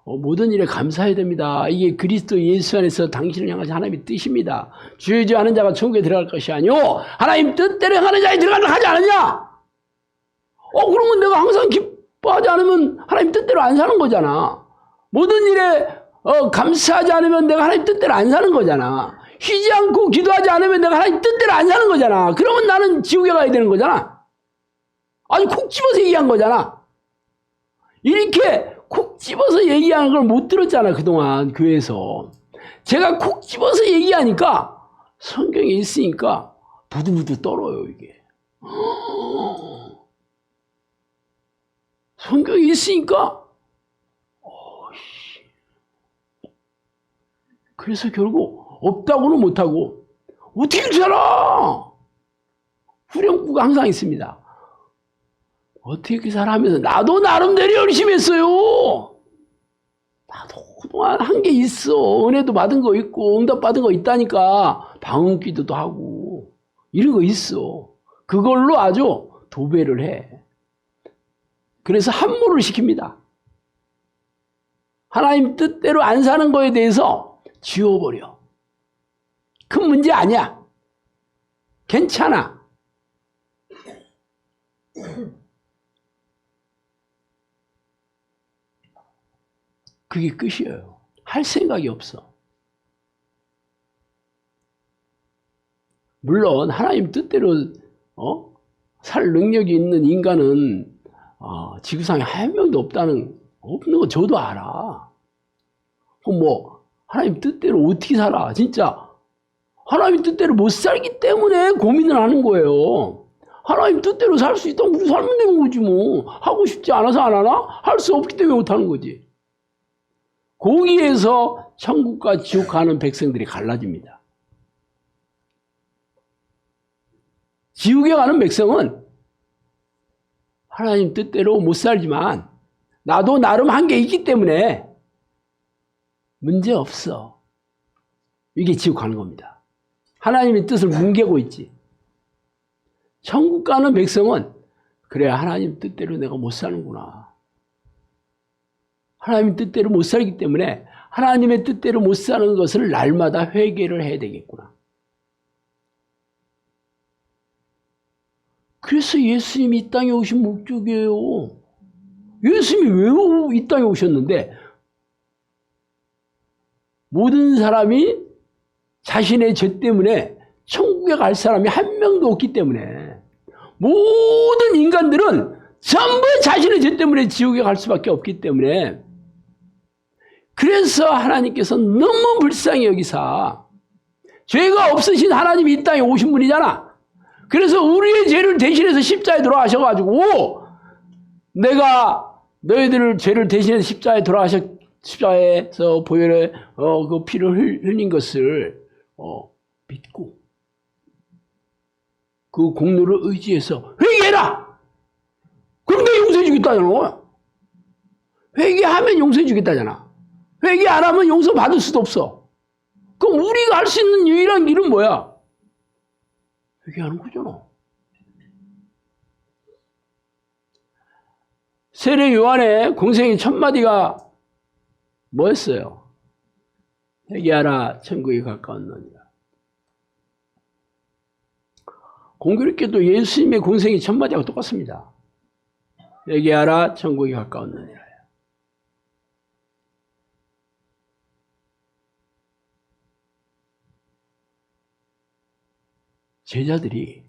모든 일에 감사해야 됩니다. 이게 그리스도 예수 안에서 당신을 향하신 하나님의 뜻입니다. 주의 주 하는 자가 천국에 들어갈 것이 아니오 하나님 뜻대로 하는 자에 들어가려 하지 않느냐? 그러면 내가 항상 기뻐하지 않으면 하나님 뜻대로 안 사는 거잖아. 모든 일에 감사하지 않으면 내가 하나님 뜻대로 안 사는 거잖아. 쉬지 않고 기도하지 않으면 내가 하나님 뜻대로 안 사는 거잖아. 그러면 나는 지옥에 가야 되는 거잖아. 아주 콕 집어서 얘기한 거잖아. 이렇게 콕 집어서 얘기하는 걸 못 들었잖아 그동안 교회에서. 제가 콕 집어서 얘기하니까 성경에 있으니까 부들부들 떨어요 이게. 성경에 있으니까 그래서 결국 없다고는 못하고 어떻게 이렇게 살아? 후렴구가 항상 있습니다. 어떻게 이렇게 살아 하면서 나도 나름대로 열심히 했어요. 나도 그동안 한 게 있어. 은혜도 받은 거 있고 응답 받은 거 있다니까. 방언 기도도 하고 이런 거 있어. 그걸로 아주 도배를 해. 그래서 함몰을 시킵니다. 하나님 뜻대로 안 사는 거에 대해서 지워버려. 문제 아니야. 괜찮아. 그게 끝이에요. 할 생각이 없어. 물론 하나님 뜻대로 살 능력이 있는 인간은 지구상에 한 명도 없는 거 저도 알아. 그럼 뭐 하나님 뜻대로 어떻게 살아? 진짜 하나님 뜻대로 못 살기 때문에 고민을 하는 거예요. 하나님 뜻대로 살 수 있다면 우리 살면 되는 거지 뭐. 하고 싶지 않아서 안 하나? 할 수 없기 때문에 못 하는 거지. 거기에서 천국과 지옥 가는 백성들이 갈라집니다. 지옥에 가는 백성은 하나님 뜻대로 못 살지만 나도 나름 한 게 있기 때문에 문제 없어. 이게 지옥 가는 겁니다. 하나님의 뜻을 뭉개고 있지. 천국 가는 백성은 그래 하나님 뜻대로 내가 못 사는구나. 하나님 뜻대로 못 살기 때문에 하나님의 뜻대로 못 사는 것을 날마다 회개를 해야 되겠구나. 그래서 예수님이 이 땅에 오신 목적이에요. 예수님이 왜 이 땅에 오셨는데 모든 사람이 자신의 죄 때문에 천국에 갈 사람이 한 명도 없기 때문에 모든 인간들은 전부 자신의 죄 때문에 지옥에 갈 수밖에 없기 때문에 그래서 하나님께서 너무 불쌍히 여기사 죄가 없으신 하나님이 이 땅에 오신 분이잖아. 그래서 우리의 죄를 대신해서 십자가에 돌아가셔가지고 내가 너희들을 죄를 대신해서 십자가에서 보혈의 그 피를 흘린 것을 믿고 그 공로를 의지해서 회개해라. 그럼 내가 용서해 주겠다잖아. 회개하면 용서해 주겠다잖아. 회개 안 하면 용서 받을 수도 없어. 그럼 우리가 할 수 있는 유일한 길은 뭐야? 회개하는 거잖아. 세례 요한의 공생의 첫 마디가 뭐였어요? 회개하라 천국이 가까웠느니라. 공교롭게도 예수님의 공생의 첫 마디하고 똑같습니다. 회개하라 천국이 가까웠느니라. 제자들이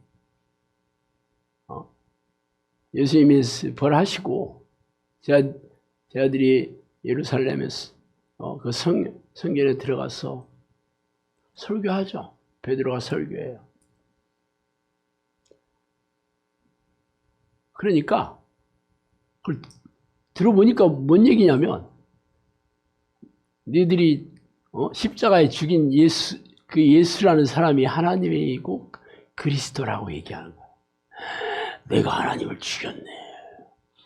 예수님이 벌하시고 제자들이 예루살렘에서 그 성전에 들어가서 설교하죠. 베드로가 설교해요. 그러니까 그걸 들어보니까 뭔 얘기냐면 너희들이 십자가에 죽인 그 예수라는 사람이 하나님이고 그리스도라고 얘기하는 거야. 내가 하나님을 죽였네.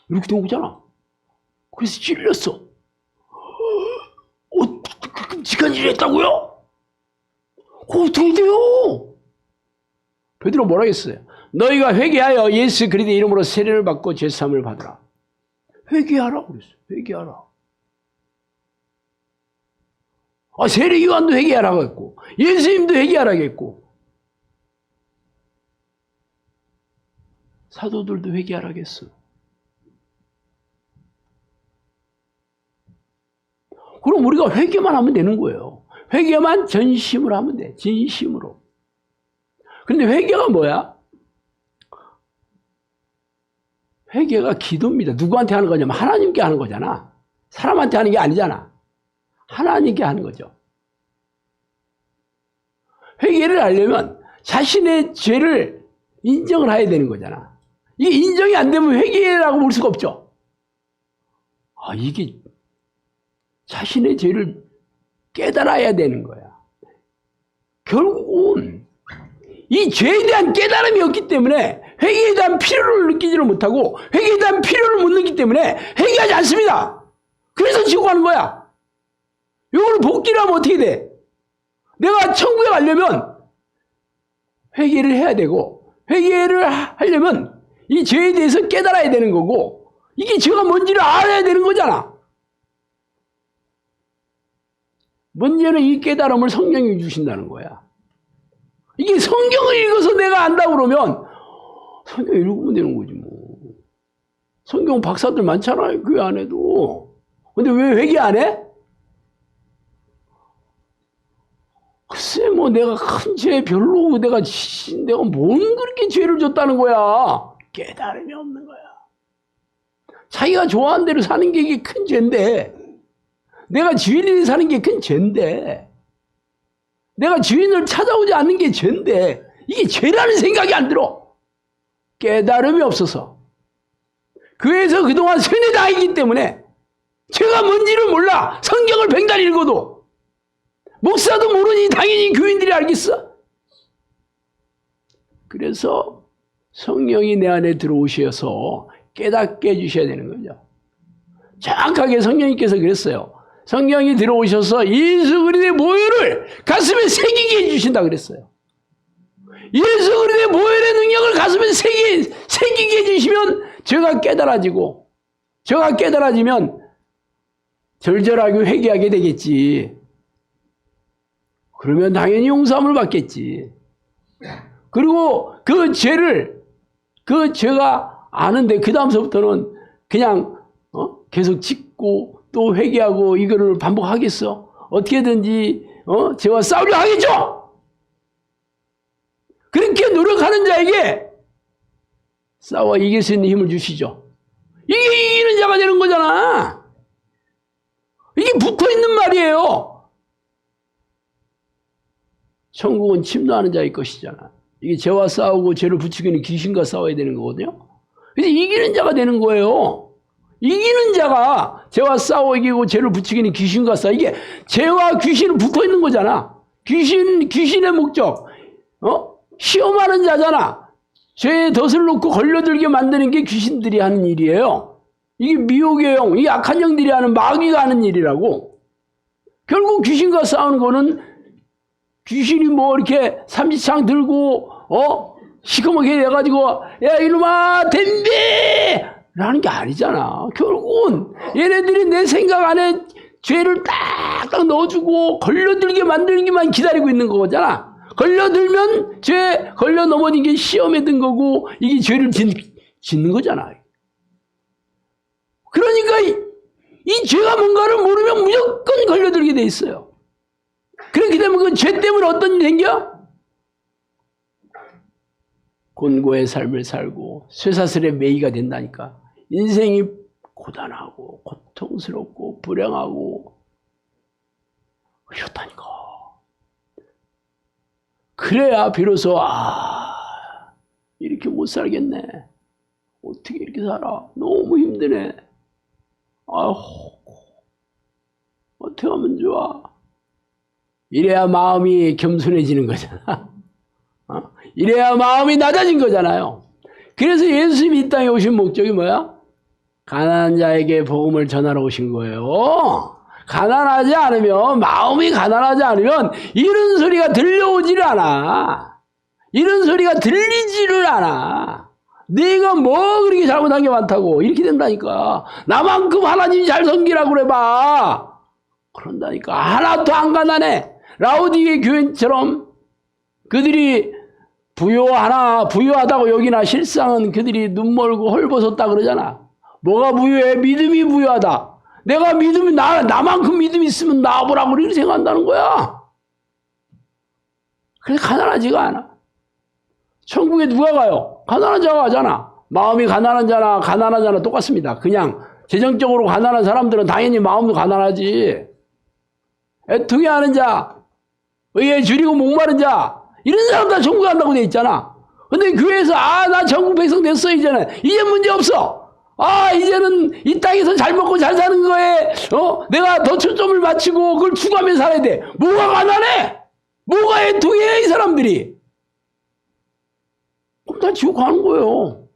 이렇게 된 거잖아. 그래서 찔렸어. 끔찍한 일을 했다고요? 어떻게 돼요? 베드로 뭐라 했어요? 너희가 회개하여 예수 그리스도의 이름으로 세례를 받고 죄사함을 받으라. 회개하라 그랬어요. 회개하라. 세례 요한도 회개하라고 했고 예수님도 회개하라고 했고 사도들도 회개하라고 했어. 그럼 우리가 회개만 하면 되는 거예요. 회개만 전심으로 하면 돼. 진심으로. 그런데 회개가 뭐야? 회개가 기도입니다. 누구한테 하는 거냐면 하나님께 하는 거잖아. 사람한테 하는 게 아니잖아. 하나님께 하는 거죠. 회개를 하려면 자신의 죄를 인정을 해야 되는 거잖아. 이게 인정이 안 되면 회개라고 볼 수가 없죠. 이게 자신의 죄를 깨달아야 되는 거야. 결국은 이 죄에 대한 깨달음이 없기 때문에 회개에 대한 필요를 느끼지를 못하고 회개에 대한 필요를 못 느끼기 때문에 회개하지 않습니다. 그래서 지옥 가는 거야. 이걸 복귀를 하면 어떻게 돼? 내가 천국에 가려면 회개를 해야 되고 회개를 하려면 이 죄에 대해서 깨달아야 되는 거고 이게 죄가 뭔지를 알아야 되는 거잖아. 문제는 이 깨달음을 성령이 주신다는 거야. 이게 성경을 읽어서 내가 안다고 그러면 성경 읽으면 되는 거지 뭐. 성경 박사들 많잖아요. 교회 안에도. 근데 왜 회개 안 해? 글쎄 뭐 내가 큰 죄 별로 내가 뭔 그렇게 죄를 졌다는 거야. 깨달음이 없는 거야. 자기가 좋아하는 대로 사는 게 이게 큰 죄인데, 내가 주인이 사는 게 큰 죄인데, 내가 주인을 찾아오지 않는 게 죄인데, 이게 죄라는 생각이 안 들어. 깨달음이 없어서. 교회에서 그동안 세뇌당했기 때문에 죄가 뭔지를 몰라. 성경을 백날 읽어도. 목사도 모르니 당연히 교인들이 알겠어. 그래서 성령이 내 안에 들어오셔서 깨닫게 해주셔야 되는 거죠. 정확하게 성령님께서 그랬어요. 성령이 들어오셔서 예수 그리스도의 모혈을 가슴에 새기게 해주신다 그랬어요. 예수 그리스도의 모혈의 능력을 가슴에 새기게 해주시면 죄가 깨달아지고, 죄가 깨달아지면 절절하게 회개하게 되겠지. 그러면 당연히 용서함을 받겠지. 그리고 그 죄가 아는데 그 다음서부터는 그냥 계속 짓고 또 회개하고 이거를 반복하겠어? 어떻게든지 죄와 싸우려 하겠죠? 그렇게 노력하는 자에게 싸워 이길 수 있는 힘을 주시죠. 이게 이기는 자가 되는 거잖아. 이게 붙어있는 말이에요. 천국은 침노하는 자의 것이잖아. 이게 죄와 싸우고 죄를 부추기는 귀신과 싸워야 되는 거거든요. 그래서 이기는 자가 되는 거예요. 이기는 자가 죄와 싸워 이기고 죄를 부추기는 귀신과 싸워. 이게 죄와 귀신은 붙어 있는 거잖아. 귀신의 목적, 시험하는 자잖아. 죄에 덫을 놓고 걸려들게 만드는 게 귀신들이 하는 일이에요. 이게 미혹의 영, 이 악한 영들이 하는, 마귀가 하는 일이라고. 결국 귀신과 싸우는 거는 귀신이 뭐 이렇게 삼지창 들고 시커멓게 해가지고 야 이놈아 덤비! 라는 게 아니잖아. 결국은 얘네들이 내 생각 안에 죄를 딱딱 넣어주고 걸려들게 만드는 게만 기다리고 있는 거잖아. 걸려들면 죄 걸려 넘어진 게 시험에 든 거고 이게 죄를 짓는 거잖아. 그러니까 이 죄가 뭔가를 모르면 무조건 걸려들게 돼 있어요. 그렇게 되면 그 죄 때문에 어떤 일이 생겨? 곤고의 삶을 살고 쇠사슬의 매이가 된다니까. 인생이 고단하고 고통스럽고 불행하고 이렇다니까. 그래야 비로소 이렇게 못 살겠네. 어떻게 이렇게 살아? 너무 힘드네. 어떻게 하면 좋아? 이래야 마음이 겸손해지는 거잖아. 이래야 마음이 낮아진 거잖아요. 그래서 예수님이 이 땅에 오신 목적이 뭐야? 가난한 자에게 복음을 전하러 오신 거예요. 가난하지 않으면, 마음이 가난하지 않으면 이런 소리가 들려오지를 않아. 이런 소리가 들리지를 않아. 네가 뭐 그렇게 잘못한 게 많다고 이렇게 된다니까. 나만큼 하나님 잘 섬기라고 그래봐. 그런다니까. 하나도 안 가난해. 라오디게 교인처럼 그들이 부유하다고 여기나 실상은 그들이 눈 멀고 헐벗었다 그러잖아. 뭐가 부유해? 믿음이 부유하다. 내가 믿음이 나만큼 믿음이 있으면 나보라고 이렇게 생각한다는 거야. 그래서 가난하지가 않아. 천국에 누가 가요? 가난한 자가 가잖아. 마음이 가난한 자나 똑같습니다. 그냥 재정적으로 가난한 사람들은 당연히 마음도 가난하지. 애통해하는 자, 의에 줄이고 목마른 자, 이런 사람 다 천국 간다고 돼 있잖아. 근데 교회에서 나 천국 백성 됐어 이제는. 이제 문제 없어. 이제는 이 땅에서 잘 먹고 잘 사는 거에 내가 더 초점을 맞추고 그걸 추구하며 살아야 돼. 뭐가 가난해? 뭐가 애통해 이 사람들이? 그럼 다 지옥 가는 거예요.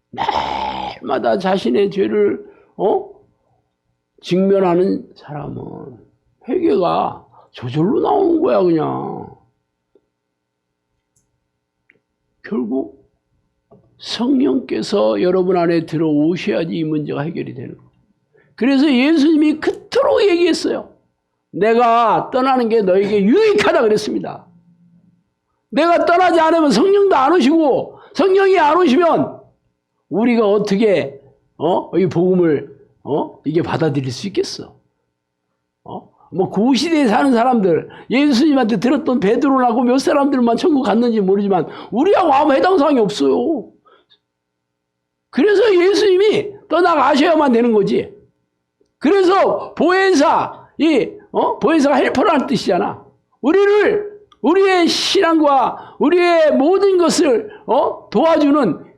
매일마다 자신의 죄를 직면하는 사람은 회개가 저절로 나오는 거야 그냥. 결국 성령께서 여러분 안에 들어오셔야지 이 문제가 해결이 되는 거예요. 그래서 예수님이 그토록 얘기했어요. 내가 떠나는 게 너에게 유익하다 그랬습니다. 내가 떠나지 않으면 성령도 안 오시고 성령이 안 오시면 우리가 어떻게 이 복음을 이게 받아들일 수 있겠어? 뭐 그 시대에 사는 사람들, 예수님한테 들었던 베드로라고 몇 사람들만 천국 갔는지 모르지만 우리하고 아무 해당 사항이 없어요. 그래서 예수님이 떠나가셔야만 되는 거지. 그래서 보혜사, 보혜사가 헬퍼라는 뜻이잖아. 우리의 신앙과 우리의 모든 것을 도와주는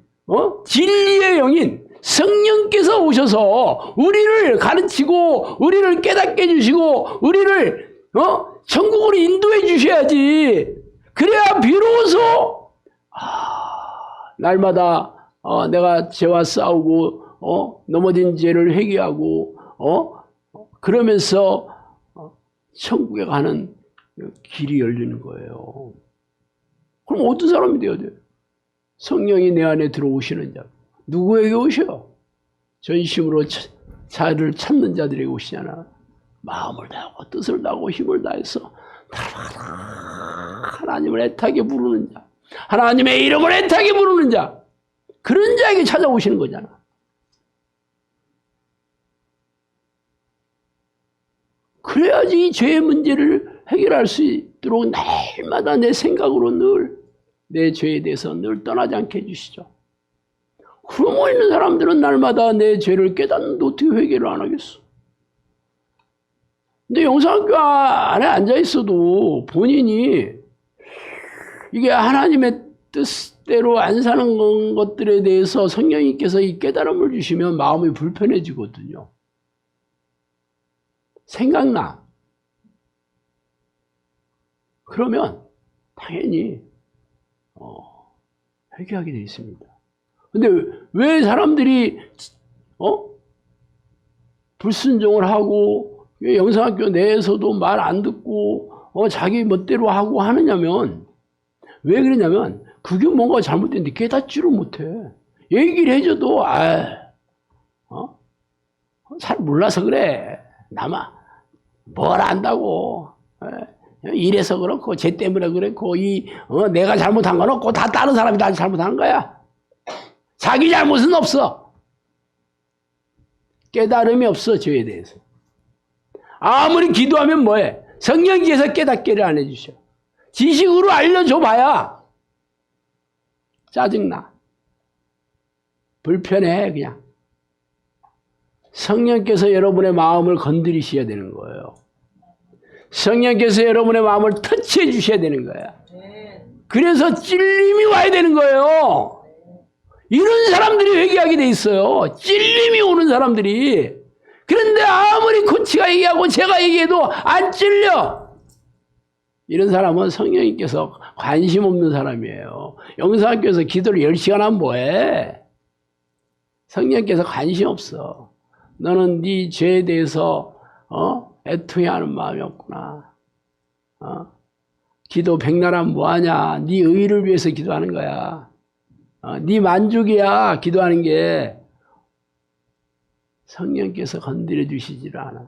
진리의 영인 성령께서 오셔서 우리를 가르치고 우리를 깨닫게 해주시고 우리를 천국으로 인도해 주셔야지. 그래야 비로소 날마다 내가 죄와 싸우고 넘어진 죄를 회개하고 그러면서 천국에 가는 길이 열리는 거예요. 그럼 어떤 사람이 되어야 돼요? 성령이 내 안에 들어오시는 자. 누구에게 오셔? 전심으로 자를 찾는 자들에게 오시잖아. 마음을 다하고 뜻을 다하고 힘을 다해서 하나님을 애타게 부르는 자, 하나님의 이름을 애타게 부르는 자, 그런 자에게 찾아오시는 거잖아. 그래야지 이 죄의 문제를 해결할 수 있도록 날마다 내 생각으로 늘 내 죄에 대해서 늘 떠나지 않게 해주시죠. 그러고 있는 사람들은 날마다 내 죄를 깨닫는데 어떻게 회개를 안 하겠어? 근데 영상학교 안에 앉아 있어도 본인이 이게 하나님의 뜻대로 안 사는 것들에 대해서 성령님께서 이 깨달음을 주시면 마음이 불편해지거든요. 생각나. 그러면 당연히 회개하게 되어 있습니다. 근데 왜 사람들이 불순종을 하고 영상학교 내에서도 말 안 듣고 자기 멋대로 하고 하느냐면 왜 그러냐면 그게 뭔가 잘못됐는데 깨닫지를 못해. 얘기를 해줘도 잘 몰라서 그래. 나만 뭘 안다고. 이래서 그렇고 쟤 때문에 그렇고 내가 잘못한 건 없고 다 다른 사람이 다 잘못한 거야. 자기 잘못은 없어. 깨달음이 없어 죄에 대해서. 아무리 기도하면 뭐해? 성령께서 깨닫게를 안 해주셔. 지식으로 알려줘 봐야 짜증나. 불편해 그냥. 성령께서 여러분의 마음을 건드리셔야 되는 거예요. 성령께서 여러분의 마음을 터치해 주셔야 되는 거야. 그래서 찔림이 와야 되는 거예요. 이런 사람들이 회개하게 돼 있어요. 찔림이 오는 사람들이. 그런데 아무리 코치가 얘기하고 제가 얘기해도 안 찔려. 이런 사람은 성령님께서 관심 없는 사람이에요. 영상학교에서 기도를 10시간 하면 뭐해? 성령님께서 관심 없어. 너는 네 죄에 대해서 애통해하는 마음이 없구나. 기도 백날하면 뭐하냐. 네 의를 위해서 기도하는 거야. 네 만족이야 기도하는 게. 성령께서 건드려 주시질 않아.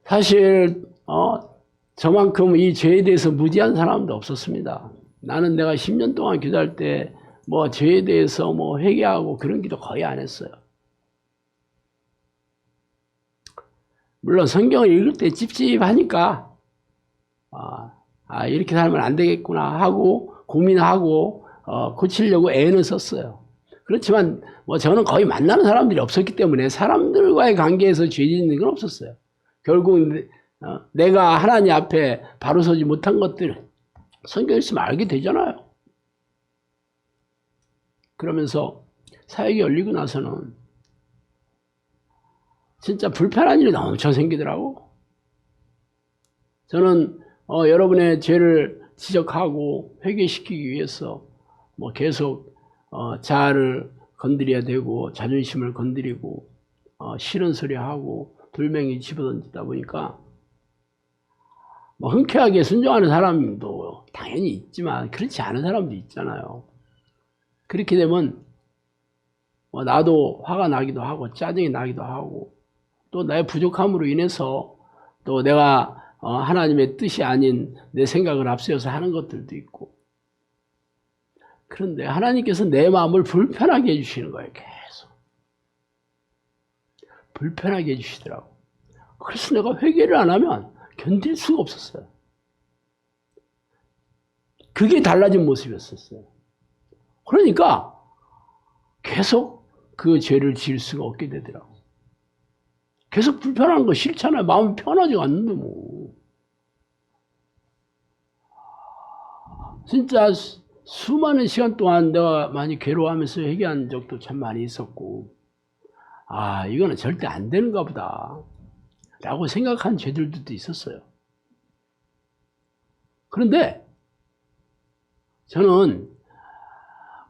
사실 저만큼 이 죄에 대해서 무지한 사람도 없었습니다. 나는 내가 10년 동안 기도할 때 뭐 죄에 대해서 뭐 회개하고 그런 기도 거의 안 했어요. 물론 성경을 읽을 때 찝찝하니까 이렇게 살면 안 되겠구나 하고 고민하고 고치려고 애는 썼어요. 그렇지만 뭐 저는 거의 만나는 사람들이 없었기 때문에 사람들과의 관계에서 죄 짓는 건 없었어요. 결국 내가 하나님 앞에 바로 서지 못한 것들 성경 있으면 알게 되잖아요. 그러면서 사역이 열리고 나서는 진짜 불편한 일이 엄청 생기더라고. 저는 여러분의 죄를 지적하고 회개시키기 위해서 뭐 계속 자아를 건드려야 되고 자존심을 건드리고 싫은 소리 하고 돌멩이 집어던지다 보니까 뭐 흔쾌하게 순종하는 사람도 당연히 있지만 그렇지 않은 사람도 있잖아요. 그렇게 되면 나도 화가 나기도 하고 짜증이 나기도 하고 또 나의 부족함으로 인해서 또 내가 하나님의 뜻이 아닌 내 생각을 앞세워서 하는 것들도 있고. 그런데 하나님께서 내 마음을 불편하게 해주시는 거예요. 계속. 불편하게 해주시더라고. 그래서 내가 회개를 안 하면 견딜 수가 없었어요. 그게 달라진 모습이었었어요. 그러니까 계속 그 죄를 지을 수가 없게 되더라고. 계속 불편한 거 싫잖아요. 마음이 편하지가 않는데 뭐. 진짜 수많은 시간 동안 내가 많이 괴로워하면서 회개한 적도 참 많이 있었고, 이거는 절대 안 되는가 보다 라고 생각한 죄들도 있었어요. 그런데 저는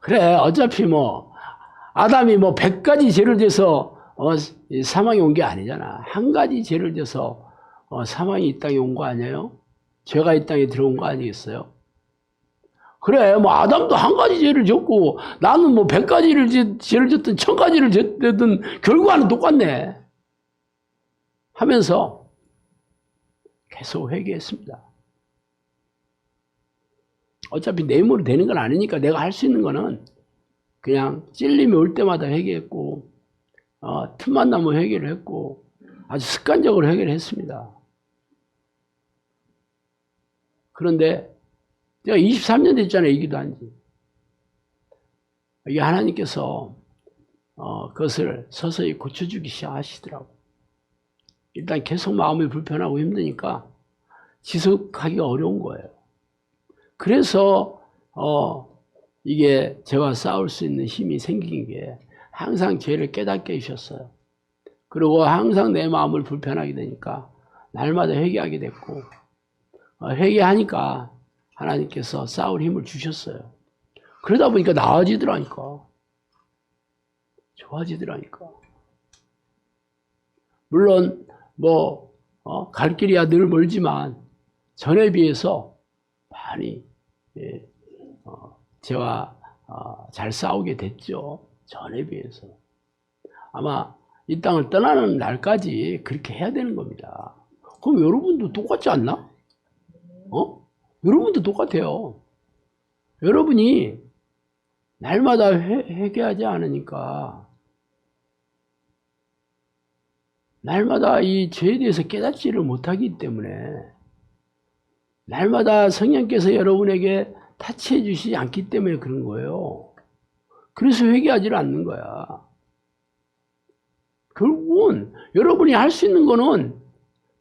그래 어차피 뭐 아담이 뭐 100가지 죄를 져서 사망이 온 게 아니잖아. 한 가지 죄를 져서 사망이 이 땅에 온 거 아니에요? 죄가 이 땅에 들어온 거 아니겠어요? 그래 뭐 아담도 한 가지 죄를 졌고 나는 뭐 100가지를 죄를 졌든 1000가지를 졌든 결과는 똑같네 하면서 계속 회개했습니다. 어차피 내 힘으로 되는 건 아니니까 내가 할 수 있는 거는 그냥 찔림이 올 때마다 회개했고 틈만 나면 회개를 했고 아주 습관적으로 회개를 했습니다. 그런데 제가 23년 됐잖아요. 이 기도한 지. 이게 하나님께서 그것을 서서히 고쳐주기 시작하시더라고. 일단 계속 마음이 불편하고 힘드니까 지속하기가 어려운 거예요. 그래서 이게 저와 싸울 수 있는 힘이 생긴 게 항상 죄를 깨닫게 해주셨어요. 그리고 항상 내 마음을 불편하게 되니까 날마다 회개하게 됐고 회개하니까 하나님께서 싸울 힘을 주셨어요. 그러다 보니까 나아지더라니까. 좋아지더라니까. 물론 갈 길이야 늘 멀지만 전에 비해서 많이 저와 잘 싸우게 됐죠. 전에 비해서. 아마 이 땅을 떠나는 날까지 그렇게 해야 되는 겁니다. 그럼 여러분도 똑같지 않나? 여러분도 똑같아요. 여러분이 날마다 회개하지 않으니까 날마다 이 죄에 대해서 깨닫지를 못하기 때문에 날마다 성령께서 여러분에게 타치해 주시지 않기 때문에 그런 거예요. 그래서 회개하지를 않는 거야. 결국은 여러분이 할 수 있는 거는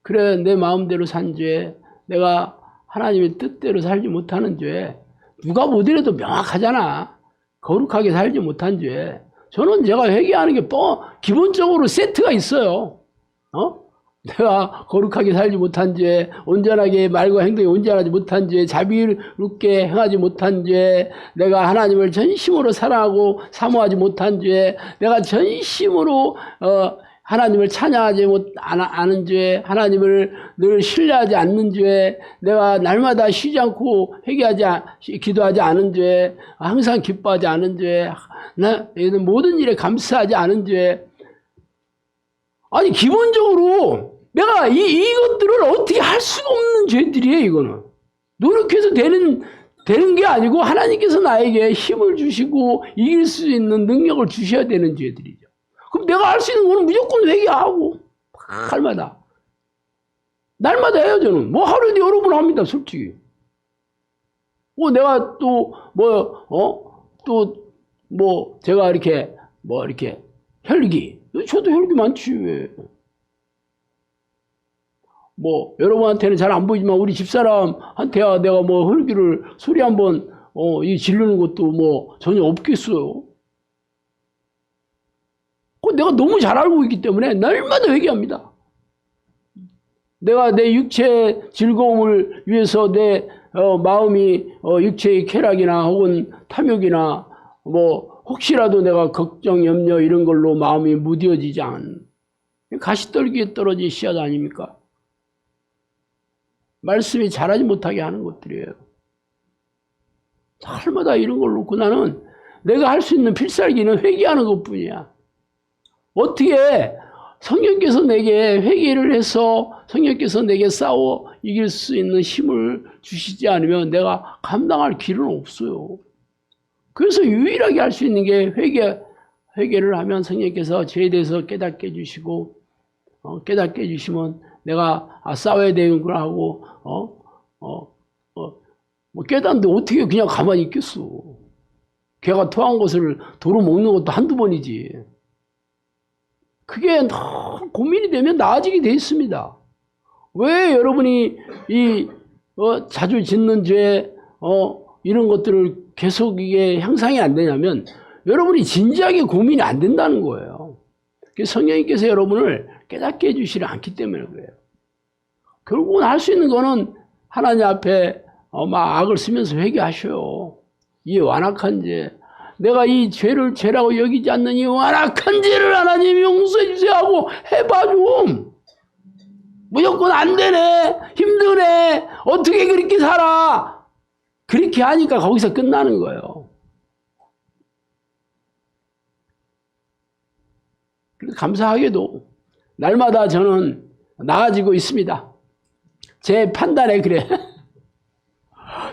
그래 내 마음대로 산 죄, 내가 하나님의 뜻대로 살지 못하는 죄, 누가 보더라도 명확하잖아. 거룩하게 살지 못한 죄. 저는 제가 회개하는 게 기본적으로 세트가 있어요. 내가 거룩하게 살지 못한 죄, 온전하게 말과 행동에 온전하지 못한 죄, 자비롭게 행하지 못한 죄, 내가 하나님을 전심으로 사랑하고 사모하지 못한 죄, 내가 전심으로 하나님을 찬양하지 않은 죄, 하나님을 늘 신뢰하지 않는 죄, 내가 날마다 쉬지 않고 기도하지 않은 죄, 항상 기뻐하지 않은 죄, 모든 일에 감사하지 않은 죄. 아니 기본적으로 내가 이것들을 어떻게 할 수가 없는 죄들이에요. 이거는 노력해서 되는 게 아니고 하나님께서 나에게 힘을 주시고 이길 수 있는 능력을 주셔야 되는 죄들이죠. 그럼 내가 할 수 있는 거는 무조건 회개하고 날마다 해요. 저는 하루에도 여러 번 합니다. 솔직히 내가 제가 이렇게 혈기, 저도 혈기 많지 왜. 여러분한테는 잘 안 보이지만 우리 집사람한테야 내가 혈기를 소리 한번 지르는 것도 전혀 없겠어요. 내가 너무 잘 알고 있기 때문에 날마다 회개합니다. 내가 내 육체의 즐거움을 위해서 내 마음이 육체의 쾌락이나 혹은 탐욕이나 혹시라도 내가 걱정, 염려 이런 걸로 마음이 무뎌지지 않은 가시떨기에 떨어진 씨앗 아닙니까? 말씀이 자라지 못하게 하는 것들이에요. 날마다 이런 걸 놓고 나는 내가 할 수 있는 필살기는 회개하는 것뿐이야. 어떻게 성령께서 내게 회개를 해서 성령께서 내게 이길 수 있는 힘을 주시지 않으면 내가 감당할 길은 없어요. 그래서 유일하게 할 수 있는 게 회개를 하면 성령께서 죄에 대해서 깨닫게 해주시고, 깨닫게 해주시면 내가 싸워야 되는구나 하고, 뭐 깨닫는데 어떻게 그냥 가만히 있겠어. 걔가 토한 것을 도로 먹는 것도 한두 번이지. 그게 너무 고민이 되면 나아지게 돼 있습니다. 왜 여러분이 자주 짓는 죄, 이런 것들을 계속 이게 향상이 안 되냐면 여러분이 진지하게 고민이 안 된다는 거예요. 성령님께서 여러분을 깨닫게 해주시지 않기 때문에 그래요. 결국은 할 수 있는 거는 하나님 앞에 막 악을 쓰면서 회개하셔요. 이 완악한 죄, 내가 이 죄를 죄라고 여기지 않는 이 완악한 죄를 하나님이 용서해 주세요 하고 해봐 좀. 무조건 안 되네, 힘드네, 어떻게 그렇게 살아. 그렇게 하니까 거기서 끝나는 거예요. 그래서 감사하게도 날마다 저는 나아지고 있습니다. 제 판단에 그래.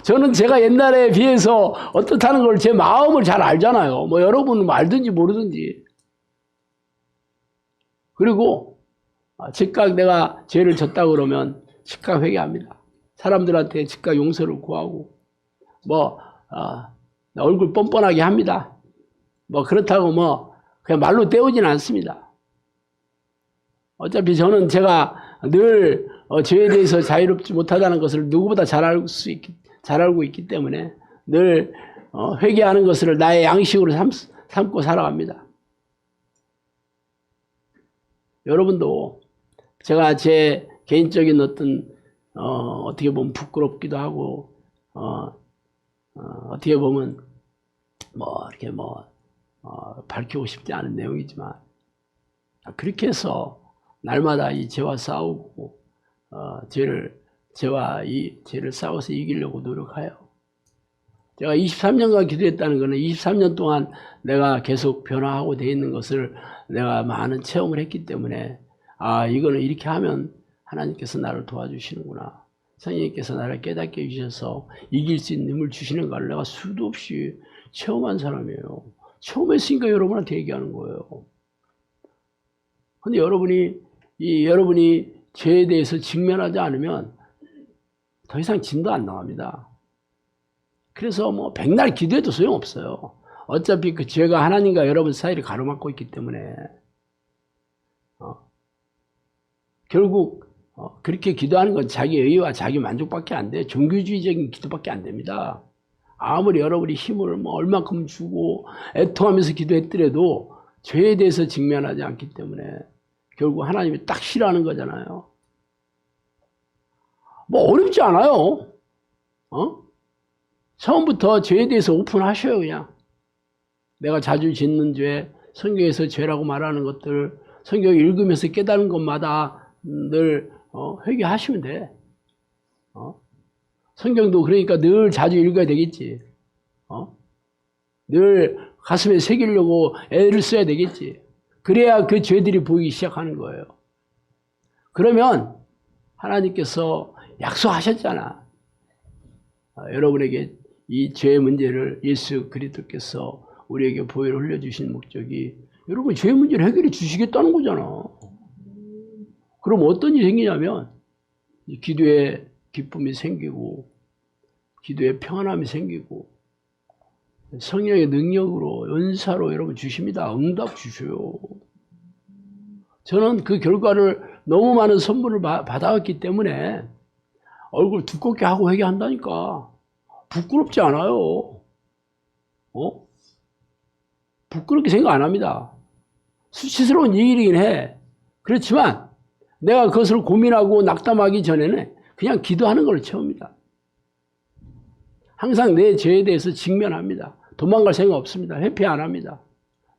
저는 제가 옛날에 비해서 어떻다는 걸 제 마음을 잘 알잖아요. 뭐 여러분은 알든지 모르든지. 그리고 즉각 내가 죄를 졌다 그러면 즉각 회개합니다. 사람들한테 즉각 용서를 구하고 얼굴 뻔뻔하게 합니다. 그렇다고 그냥 말로 때우지는 않습니다. 어차피 저는 제가 늘 죄에 대해서 자유롭지 못하다는 것을 누구보다 잘 알고 있기 때문에 늘 회개하는 것을 나의 양식으로 삼고 살아갑니다. 여러분도 제가 제 개인적인 어떻게 보면 부끄럽기도 하고 어떻게 보면 이렇게 밝히고 싶지 않은 내용이지만 그렇게 해서 날마다 이 죄와 싸우고 죄와 이 죄를 싸워서 이기려고 노력해요. 제가 23년간 기도했다는 것은 23년 동안 내가 계속 변화하고 돼 있는 것을 내가 많은 체험을 했기 때문에 이거는 이렇게 하면 하나님께서 나를 도와주시는구나. 성령님께서 나를 깨닫게 해주셔서 이길 수 있는 힘을 주시는 걸 내가 수도 없이 체험한 사람이에요. 처음 했으니까 여러분한테 얘기하는 거예요. 근데 여러분이 죄에 대해서 직면하지 않으면 더 이상 진도 안 나옵니다. 그래서 백날 기도해도 소용없어요. 어차피 그 죄가 하나님과 여러분 사이를 가로막고 있기 때문에 결국 그렇게 기도하는 건 자기 의와 자기 만족밖에 안 돼요. 종교주의적인 기도밖에 안 됩니다. 아무리 여러분이 힘을 얼만큼 주고 애통하면서 기도했더라도 죄에 대해서 직면하지 않기 때문에 결국 하나님이 딱 싫어하는 거잖아요. 어렵지 않아요. 처음부터 죄에 대해서 오픈하셔요. 그냥 내가 자주 짓는 죄, 성경에서 죄라고 말하는 것들, 성경 읽으면서 깨달은 것마다 늘 회개하시면 돼. 성경도 그러니까 늘 자주 읽어야 되겠지. 늘 가슴에 새기려고 애를 써야 되겠지. 그래야 그 죄들이 보이기 시작하는 거예요. 그러면 하나님께서 약속하셨잖아. 여러분에게 이 죄의 문제를 예수 그리스도께서 우리에게 보혈을 흘려주신 목적이 여러분 죄의 문제를 해결해 주시겠다는 거잖아. 그럼 어떤 일이 생기냐면 기도에 기쁨이 생기고 기도에 평안함이 생기고 성령의 능력으로 은사로 여러분 주십니다. 응답 주셔요. 저는 그 결과를 너무 많은 선물을 받아왔기 때문에 얼굴 두껍게 하고 회개한다니까. 부끄럽지 않아요. 부끄럽게 생각 안 합니다. 수치스러운 일이긴 해. 그렇지만 내가 그것을 고민하고 낙담하기 전에는 그냥 기도하는 걸 채웁니다. 항상 내 죄에 대해서 직면합니다. 도망갈 생각 없습니다. 회피 안 합니다.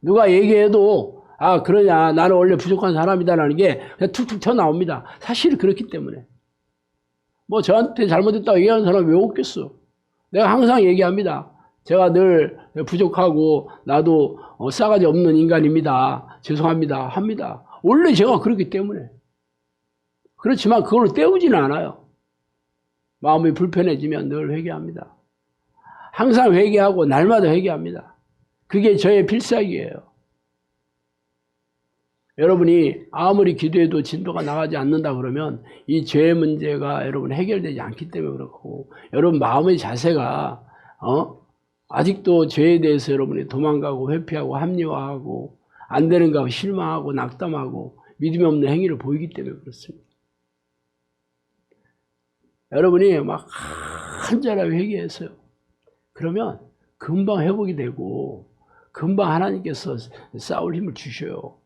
누가 얘기해도 그러냐 나는 원래 부족한 사람이다라는 게 그냥 툭툭 튀어나옵니다. 사실 그렇기 때문에. 저한테 잘못했다고 얘기하는 사람 왜 없겠어. 내가 항상 얘기합니다. 제가 늘 부족하고 나도 싸가지 없는 인간입니다. 죄송합니다. 합니다. 원래 제가 그렇기 때문에. 그렇지만 그걸로 때우지는 않아요. 마음이 불편해지면 늘 회개합니다. 항상 회개하고 날마다 회개합니다. 그게 저의 필살기예요. 여러분이 아무리 기도해도 진도가 나가지 않는다 그러면 이 죄의 문제가 여러분 해결되지 않기 때문에 그렇고, 여러분 마음의 자세가 아직도 죄에 대해서 여러분이 도망가고 회피하고 합리화하고 안 되는가 하고 실망하고 낙담하고 믿음이 없는 행위를 보이기 때문에 그렇습니다. 여러분이 막 간절하게 회개했어요. 그러면 금방 회복이 되고 금방 하나님께서 싸울 힘을 주셔요.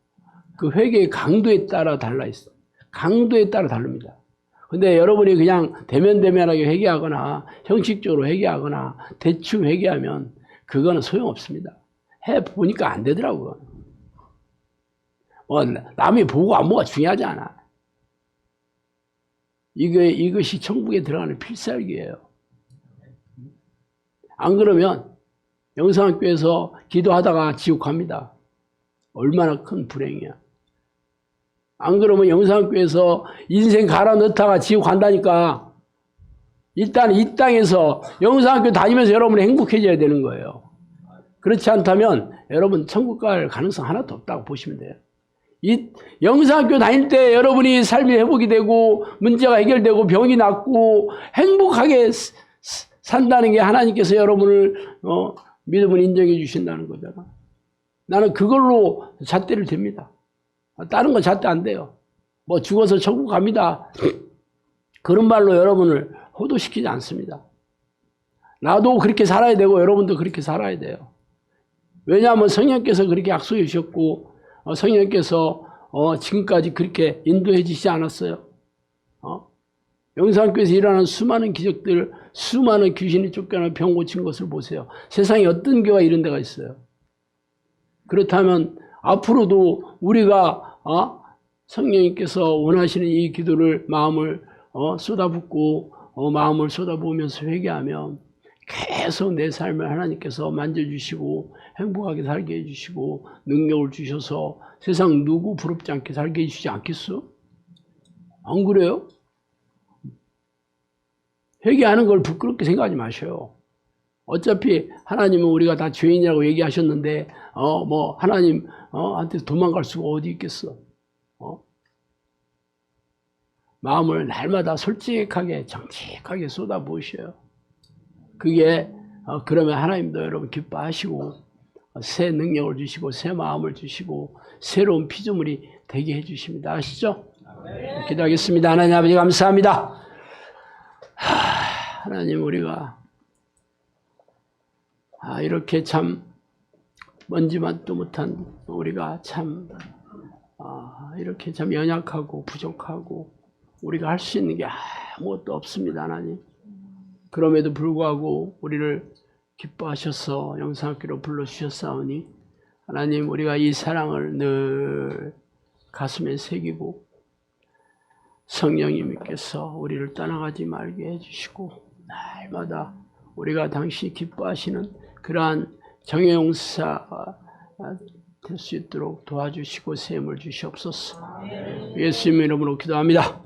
그 회개의 강도에 따라 달라 있어요. 강도에 따라 다릅니다. 근데 여러분이 그냥 대면대면하게 회개하거나 형식적으로 회개하거나 대충 회개하면 그거는 소용없습니다. 해보니까 안 되더라고요. 남이 보고 안 보고가 중요하지 않아. 이것이 천국에 들어가는 필살기예요. 안 그러면 영상학교에서 기도하다가 지옥 갑니다. 얼마나 큰 불행이야. 안 그러면 영상학교에서 인생 갈아 넣다가 지옥 간다니까. 일단 이 땅에서 영상학교 다니면서 여러분이 행복해져야 되는 거예요. 그렇지 않다면 여러분 천국 갈 가능성 하나도 없다고 보시면 돼요. 이 영상학교 다닐 때 여러분이 삶이 회복이 되고 문제가 해결되고 병이 낫고 행복하게 산다는 게 하나님께서 여러분을 믿음을 인정해 주신다는 거잖아. 나는 그걸로 잣대를 댑니다. 다른 건 잣대 안 돼요. 뭐 죽어서 천국 갑니다. 그런 말로 여러분을 호도시키지 않습니다. 나도 그렇게 살아야 되고 여러분도 그렇게 살아야 돼요. 왜냐하면 성령께서 그렇게 약속해 주셨고 성령께서 지금까지 그렇게 인도해 주시지 않았어요. 영상교회에서 일어나는 수많은 기적들, 수많은 귀신이 쫓겨나 병 고친 것을 보세요. 세상에 어떤 교회가 이런 데가 있어요. 그렇다면 앞으로도 우리가 성령님께서 원하시는 이 기도를 마음을 쏟아붓고 마음을 쏟아부으면서 회개하면 계속 내 삶을 하나님께서 만져주시고 행복하게 살게 해주시고 능력을 주셔서 세상 누구 부럽지 않게 살게 해주시지 않겠어? 안 그래요? 회개하는 걸 부끄럽게 생각하지 마셔요. 어차피 하나님은 우리가 다 죄인이라고 얘기하셨는데 뭐 하나님 한테 도망갈 수가 어디 있겠어. 마음을 날마다 솔직하게 정직하게 쏟아부으셔요. 그게 그러면 하나님도 여러분 기뻐하시고 새 능력을 주시고 새 마음을 주시고 새로운 피조물이 되게 해주십니다. 아시죠? 기도하겠습니다. 하나님 아버지 감사합니다. 하나님 우리가 이렇게 참 먼지맛도 못한 우리가 참 이렇게 참 연약하고 부족하고 우리가 할 수 있는 게 아무것도 없습니다. 하나님. 그럼에도 불구하고 우리를 기뻐하셔서 영상학교로 불러주셨사오니 하나님 우리가 이 사랑을 늘 가슴에 새기고 성령님께서 우리를 떠나가지 말게 해주시고 날마다 우리가 당신이 기뻐하시는 그러한 정예용사가 될 수 있도록 도와주시고 셈을 주시옵소서. 예수님 이름으로 기도합니다.